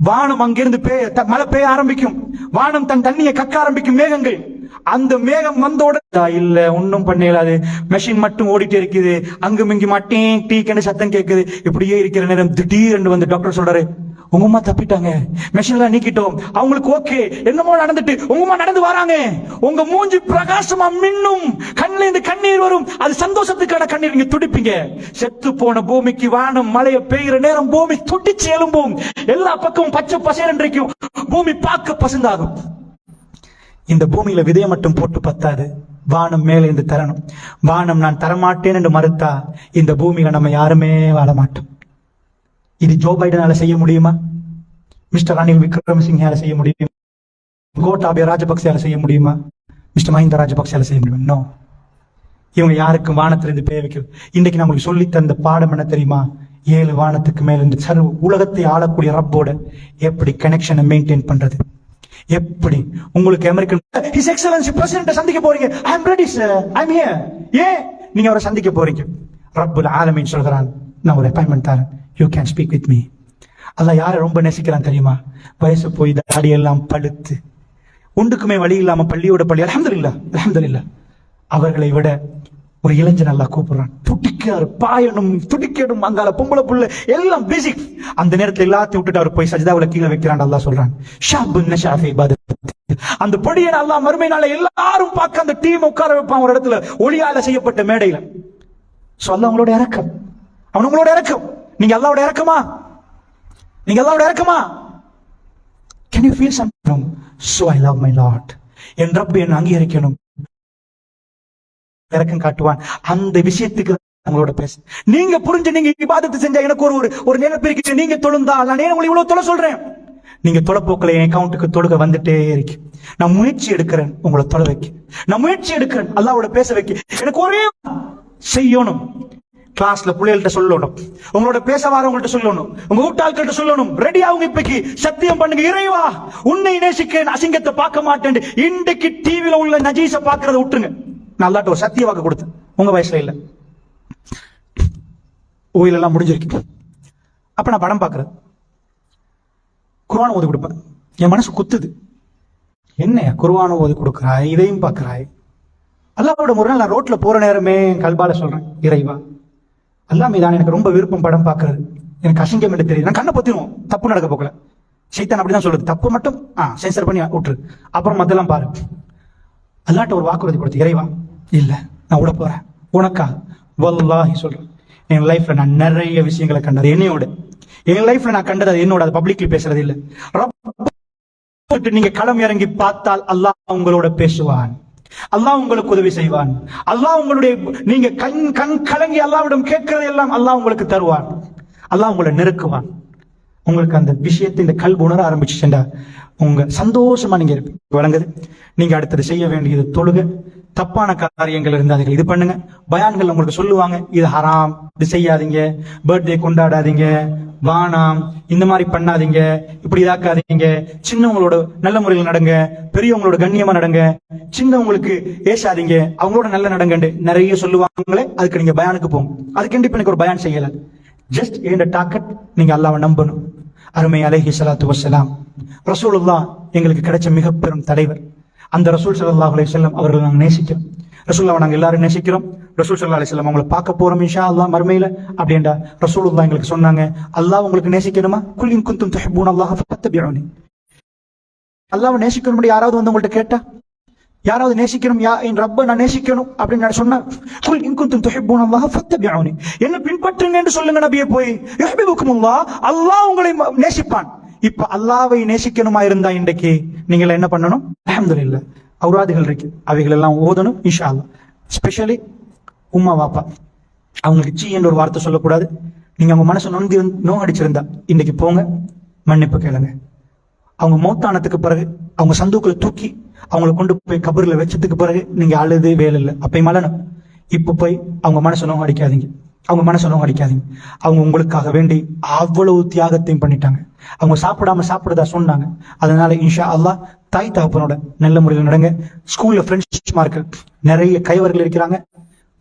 வானம் அங்கிருந்து மழை பெய்ய ஆரம்பிக்கும், வானம் தன் தண்ணியை கக்க ஆரம்பிக்கும். மேகங்கள், அந்த மேகம் வந்தோட இல்ல ஒன்னும் பண்ண இயலாது, மெஷின் மட்டும் ஓடிட்டே இருக்குது, அங்கும் இங்கு மட்டும் டீக்கன்னு சத்தம் கேட்குது. இப்படியே இருக்கிற நேரம் திடீர்னு வந்து டாக்டர் சொல்றாரு, உங்க அம்மா தப்பிட்டாங்க, மெஷின் எல்லாம் நீக்கிட்டோம், அவங்களுக்கு ஓகே, என்னமோ நடந்துட்டு உங்க அம்மா நடந்து வராங்க, உங்க மூஞ்சி பிரகாசமா மின்னும், கண்ணில இருந்து கண்ணீர் வரும், அது சந்தோஷத்துக்கான கண்ணீர், நீங்க துடிப்பீங்க. செத்து போன பூமிக்கு வானம் மழையை பெய்கிற நேரம் பூமி துடிச்சு எழும்பும், எல்லா பக்கமும் பச்சை பசேல் இருக்கும், பூமி பார்க்க பசுந்தாகும். இந்த பூமியில விதையை மட்டும் போட்டு பத்தாது, வானம் மேலே இருந்து தரணும். வானம் நான் தரமாட்டேன் என்று மறுத்தா இந்த பூமியில நம்ம யாருமே வாழ மாட்டோம். இது ஜோ பைடனால செய்ய முடியுமா? மிஸ்டர் ரணில் விக்ரமசிங்கால செய்ய முடியுமா? கோட்டாபய ராஜபக்சேல செய்ய முடியுமா? மிஸ்டர் மஹிந்த ராஜபக்சேல செய்ய முடியுமா? நோ. இவங்க யாருக்கும் வானத்திலிருந்து பேய வைக்கிறது. இன்னைக்கு நம்மளுக்கு சொல்லி தந்த பாடம் என்ன தெரியுமா? 7 வானத்துக்கு மேல இருந்து சர்வ உலகத்தை ஆளக்கூடிய ரப்போட எப்படி கனெக்ஷனை மெயின்டைன் பண்றது, எப்படி உங்களுக்கு அமெரிக்கன் ஹிஸ் எக்ஸலன்சி பிரசிடென்ட் சந்திக்க போறீங்க. I am ready sir, I am here. ஏன் நீங்க அவரை சந்திக்க போறீங்க? ரப்புல் ஆலமீன் சொல்றான், நான் ஒரு அப்பாயின்மெண்ட் தரேன், you can speak with me. அல்லாஹ் யாரை ரொம்ப நேசிக்கிறான் தெரியுமா? வயசு போய் தாடி எல்லாம் பழுத்து ஒன்றுக்குமே வழி இல்லாம பள்ளியோட பள்ளி, அல்ஹம்துலில்லாஹ் அல்ஹம்துலில்லாஹ், அவர்களை விட ஒரு இளைஞன் அல்லாஹ் கூப்பிடுறான். துடிக்காரு, பாயணும், துடிக்கணும், அங்கால பொம்பளை புள்ள எல்லாம் பிஸி. அந்த நேரத்தில் எல்லாத்தையும் விட்டுட்டு அவர் போய் சஜ்தாவுல கீழே வைக்கிறான். அல்லாஹ் சொல்றான், ஷாபுன் நஷா ஃபீ இபாதத். அந்த பொடியன் அல்லாஹ் மறுமை நாள எல்லாரும் பார்க்க அந்த டீம் உட்கார வைப்பான் ஒரு இடத்துல, ஒளியால செய்யப்பட்ட மேடையில. சோ அல்லாஹ் உங்களோட இறக்கம், அவன் உங்களோட இறக்கம். நீங்க அல்லாஹ்வோட இறக்கமா? நீங்க அல்லாஹ்வோட இறக்கமா? Can you feel something? So I love my lord. என் ரப் என்னை அங்கீகரிக்கணும், இறக்கம் காட்டுவான். அந்த விஷயத்துக்கு உங்களோட பேச நீங்க புரிஞ்சு நீங்க இபாதத்து செஞ்சா எனக்கு ஒரு நினைப்பு இருக்கு. நீங்க தொழுந்தா நான் உங்களை இவ்வளவு தொலை சொல்றேன், நீங்க தொலைப்போக்கில் என் அக்கௌண்ட்டுக்கு தொழுக வந்துட்டே இருக்கு. நான் முயற்சி எடுக்கிறேன் உங்களை தொலை வைக்க, நான் முயற்சி எடுக்கிறேன் அல்லாஹ்வோட பேச வைக்க. எனக்கு ஒரே செய்யணும், கிளாஸ்ல பிள்ளைகள்கிட்ட சொல்லணும், உங்களோட பேச வரவங்கள்ட்ட சொல்லணும், உங்க வீட்டாள்கிட்ட சொல்லணும், ரெடி ஆகுங்க. இப்பைக்கு சத்தியம் பண்ணுங்க, இறைவா உன்னை நேசிக்கிறேன், அசிங்கத்தை பார்க்க மாட்டேன். இன்றைக்கு டிவில உள்ள நஜீஸை பார்க்கறத விட்டுருங்க. நல்லாட்ட ஒரு சத்திய வாக்கு கொடுத்து, உங்க வயசுல இல்ல, ஓயில் எல்லாம் முடிஞ்சிருக்கு. அப்ப நான் படம் பார்க்கறது, குர்ஆன் ஓதி கொடுப்பேன். என் மனசு குத்துது, என்ன குர்ஆன் ஓதி கொடுக்குறாய், இதையும் பார்க்கறாய். அல்லாஹ்வோட ஒரு நாள் நான் ரோட்ல போற நேரமே கல்பால சொல்றேன், இறைவா அல்லாஹ் மீதான எனக்கு ரொம்ப விருப்பம் படம் பார்க்கறது. எனக்கு அசிங்கம் என்று தெரியுது, நான் கண்ணை பொத்திடுவோம், தப்பு நடக்க போக்கல. சைத்தான் அப்படிதான் சொல்றது, தப்பு மட்டும் சென்சர் பண்ணி விட்டுரு, அப்புறம் மத்தெல்லாம் பாரு. அல்லாட்ட ஒரு வாக்குறுதி கொடுத்து, இறைவா இல்ல நான் விட போறேன் உனக்கா, வல்லாஹி சொல்றேன், என் லைஃப்ல நான் நிறைய விஷயங்களை கண்டது என்னையோட, என் லைஃப்ல நான் கண்டது அது என்னோட, அது பப்ளிக்ல பேசுறது இல்ல. நீங்க களம் இறங்கி பார்த்தால் அல்லாஹ் உங்களோட பேசுவான், அல்லாஹ் உங்களுக்கு உதவி செய்வான், அல்லாஹ் உங்களுடைய நீங்க கண் கலங்கி அல்லாஹ்விடம் கேட்கிறது எல்லாம் அல்லாஹ் உங்களுக்கு தருவான், அல்லாஹ் உங்களை நெருக்குவான். உங்களுக்கு அந்த விஷயத்தை இந்த கல்வி உணர ஆரம்பிச்சுட்டா உங்க சந்தோஷமா நீங்க இருப்பீங்க. வழங்குது. நீங்க அடுத்தது செய்ய வேண்டியது தொழுக. தப்பான காரியங்கள் இருந்தாதீங்க, இது பண்ணுங்க. பயான்கள் உங்களுக்கு சொல்லுவாங்க, இது ஹராம், இது செய்யாதீங்க, பர்த்டே கொண்டாடாதீங்க, வானாம், இந்த மாதிரி பண்ணாதீங்க, இப்படி இதாக்காதீங்க, சின்னவங்களோட நல்ல முறையில் நடங்க, பெரியவங்களோட கண்ணியமா நடங்க, சின்னவங்களுக்கு ஏசாதீங்க, அவங்களோட நல்ல நடங்கன்னு நிறைய சொல்லுவாங்களே. அதுக்கு நீங்க பயானுக்கு போங்க. அதுக்கு கண்டிப்பா எனக்கு ஒரு பயான் செய்யல. ஜஸ்ட் ஏண்ட டாக்கெட் நீங்க அல்லாஹ்வை நம்பணும். அருமை அலைஹி ஸலாத்து வஸ்ஸலாம் ரசூலுல்லாஹ் எங்களுக்கு கிடைச்ச மிக பெரும் தலைவர். அந்த ரசூல் ஸல்லல்லாஹு அலைஹி வஸல்லம் அவர்களை நாங்கள் நேசிக்கிறோம். ரசூலுல்லாஹ்வை நாங்கள் எல்லாரும் நேசிக்கிறோம். ரசூல் ஸல்லல்லாஹு அலைஹி வஸல்லம் அவங்களை பார்க்க போறோம் இன்ஷா அல்லாஹ் மறுமையில. அப்படின்டா ரசூலுல்லாஹ் எங்களுக்கு சொன்னாங்க, அல்லாஹ் உங்களுக்கு நேசிக்கணுமா, குல் இன் குன்தும் துஹிப்பூன அல்லாஹ் ஃபத்தபிஊனி. அல்லாஹ்வை நேசிக்கணும் யாராவது வந்து உங்கள்ட்ட கேட்டா, யாராவது நேசிக்கணும், என் ரப்ப நான் நேசிக்கணும் அப்படின்னு சொன்னா, குல் இன் குன்தும் துஹிப்பூன அல்லாஹ் ஃபத்தபிஊனி, என்ன பின்பற்றுங்க என்று சொல்லுங்க நபியே. போய் யுஹிப்புக்குமுல்லாஹ், அல்லாஹ் உங்களை நேசிப்பான். இப்ப அல்லாஹ்வை நேசிக்கணுமா இருந்தா இன்றைக்கு நீங்க என்ன பண்ணணும்? அல்ஹம்துலில்லாஹ் அவுராதுகள் இருக்கு, அவைகள் எல்லாம் ஓதணும் இன்ஷா அல்லாஹ். ஸ்பெஷலி உம்மா வாப்பா அவங்களுக்கு சீ என்ற ஒரு வார்த்தை சொல்லக்கூடாது. நீங்க அவங்க மனசு நோ அடிச்சிருந்தா இன்னைக்கு போங்க, மன்னிப்பு கேளுங்க. அவங்க மௌத்தானத்துக்கு பிறகு அவங்க சந்தூக்கில் தூக்கி அவங்களை கொண்டு போய் கபரில் வச்சதுக்கு பிறகு நீங்க அழுது வேலை இல்லை, அப்பயும் அழணும். இப்ப போய் அவங்க மனசு நோங்க அடிக்காதீங்க, அவங்க மனசு நோங்க அடிக்காதீங்க. அவங்க உங்களுக்காக வேண்டி அவ்வளவு தியாகத்தையும் பண்ணிட்டாங்க. அவங்க சாப்பிடுறதா சொன்னாங்க. அதனால இன்ஷா அல்லாஹ் தாய் தகப்பனோட நல்ல முறையில் நடங்க. ஸ்கூல்ல ஃப்ரெண்ட்ஸ் மார்கள் நிறைய கைவர்கள் இருக்கிறாங்க.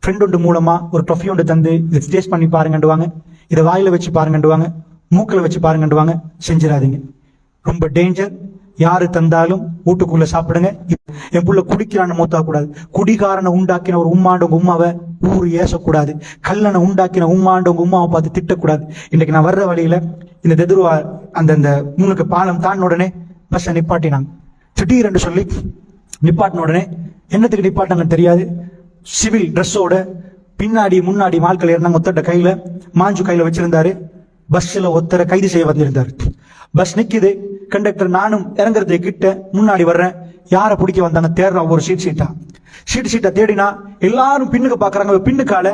ஃப்ரெண்ட் ஒன்று மூலமா ஒரு ட்ரஃபி ஒன்று தந்து இதை டேஸ்ட் பண்ணி பாருங்கண்டுவாங்க, இதை வாயில வச்சு பாருங்கண்டுவாங்க, மூக்கில் வச்சு பாருங்கண்டுவாங்க. செஞ்சிடாதீங்க, ரொம்ப டேஞ்சர். யாரு தந்தாலும் வீட்டுக்குள்ள சாப்பிடுங்க. என் புள்ள குடிக்கிறான்னு மூத்தா கூடாது. குடிகாரனை உண்டாக்கின ஒரு உம்மாண்டவங்க உமாவை ஊரு ஏசக்கூடாது. கல்லனை உண்டாக்கின உம்மாண்டவங்க உமாவை பார்த்து திட்டக்கூடாது. இன்னைக்கு நான் வர்ற வழியில இந்த தெதுருவா அந்த முன்னுக்கு பாலம் தாண்டின உடனே பஸ்ஸை நிப்பாட்டினாங்க. திடீரென்று சொல்லி நிப்பாட்டின உடனே என்னத்துக்கு நிப்பாட்டாங்கன்னு தெரியாது, சிவில் ட்ரெஸ்ஸோட பின்னாடி முன்னாடி மால்கள் இருந்தாங்க. ஒத்தட்ட கையில மாஞ்சு கையில வச்சிருந்தாரு. பஸ்ல ஒத்தரை கைது செய்ய வந்திருந்தாரு. பஸ் நிக்குது, கண்டக்டர் நானும் இறங்குறது கிட்ட முன்னாடி வர்றேன். யாரை பிடிக்க வந்தாங்க தேடுற ஒவ்வொரு சீட்டா தேடினா எல்லாரும் பின்னுக்கு பாக்குறாங்க. பின்னுக்கால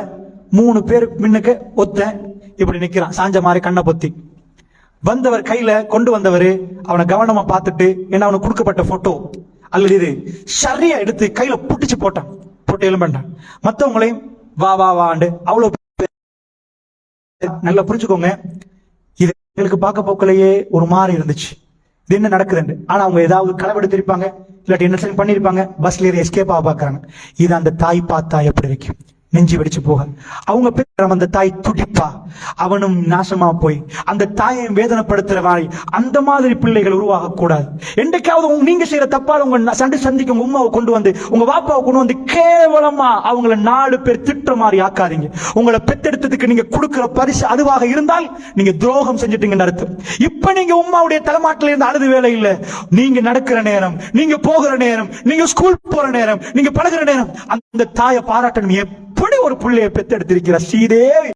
3 பேர் பின்னுக்கு ஒத்த இப்படி நிக்கிறான், சாஞ்ச மாதிரி கண்ணை பொத்தி. வந்தவர் கையில கொண்டு வந்தவர் அவனை கவனமா பார்த்துட்டு, ஏன்னா அவனுக்கு கொடுக்கப்பட்ட போட்டோ அல்லது இது சரியா எடுத்து கையில புட்டிச்சு போட்டான், போட்டு எலும்பண்டான். மற்றவங்களையும் வா வா வாண்டு அவ்வளவு. நல்லா புரிஞ்சுக்கோங்க, இது எங்களுக்கு பார்க்க போக்கலையே ஒரு மாதிரி இருந்துச்சு, இது என்ன நடக்குதுன்னு. ஆனா அவங்க ஏதாவது களவெடுத்திருப்பாங்க, இல்லாட்டி என்ன பண்ணிருப்பாங்க, பஸ்ல ஏறி எஸ்கேப் ஆக பாக்குறாங்க. இது அந்த தாய் பார்த்தா எப்படி இருக்கும், நெஞ்சு வெடிச்சு போக. அவங்க பேர் அந்த தாய் துடிப்பா, அவனும் நாசமா போய் அந்த தாயை வேதனைப்படுத்துற மாதிரி அந்த மாதிரி பிள்ளைகள் உருவாக கூடாது. என்றைக்காவது நீங்க செய்யற தப்பால உங்க சந்திக்க உங்க உமாவை கொண்டு வந்து உங்க வாப்பாவை கொண்டு வந்து கேவலமா அவங்கள 4 பேர் திட்டுற மாதிரி ஆக்காதீங்க. உங்களை பெத்தெடுத்ததுக்கு நீங்க கொடுக்கிற பரிசு அதுவாக இருந்தால் நீங்க துரோகம் செஞ்சுட்டீங்கன்னு அர்த்தம். இப்ப நீங்க உமாவுடைய தலைமாட்டில இருந்து அழுது வேலை இல்ல. நீங்க நடக்கிற நேரம், நீங்க போகிற நேரம், நீங்க ஸ்கூல் போற நேரம், நீங்க பழகுற நேரம் அந்த தாயை பாராட்டணும். எப்படி ஒரு பிள்ளையை பெத்தெடுத்திருக்கிற ஸ்ரீதேவி.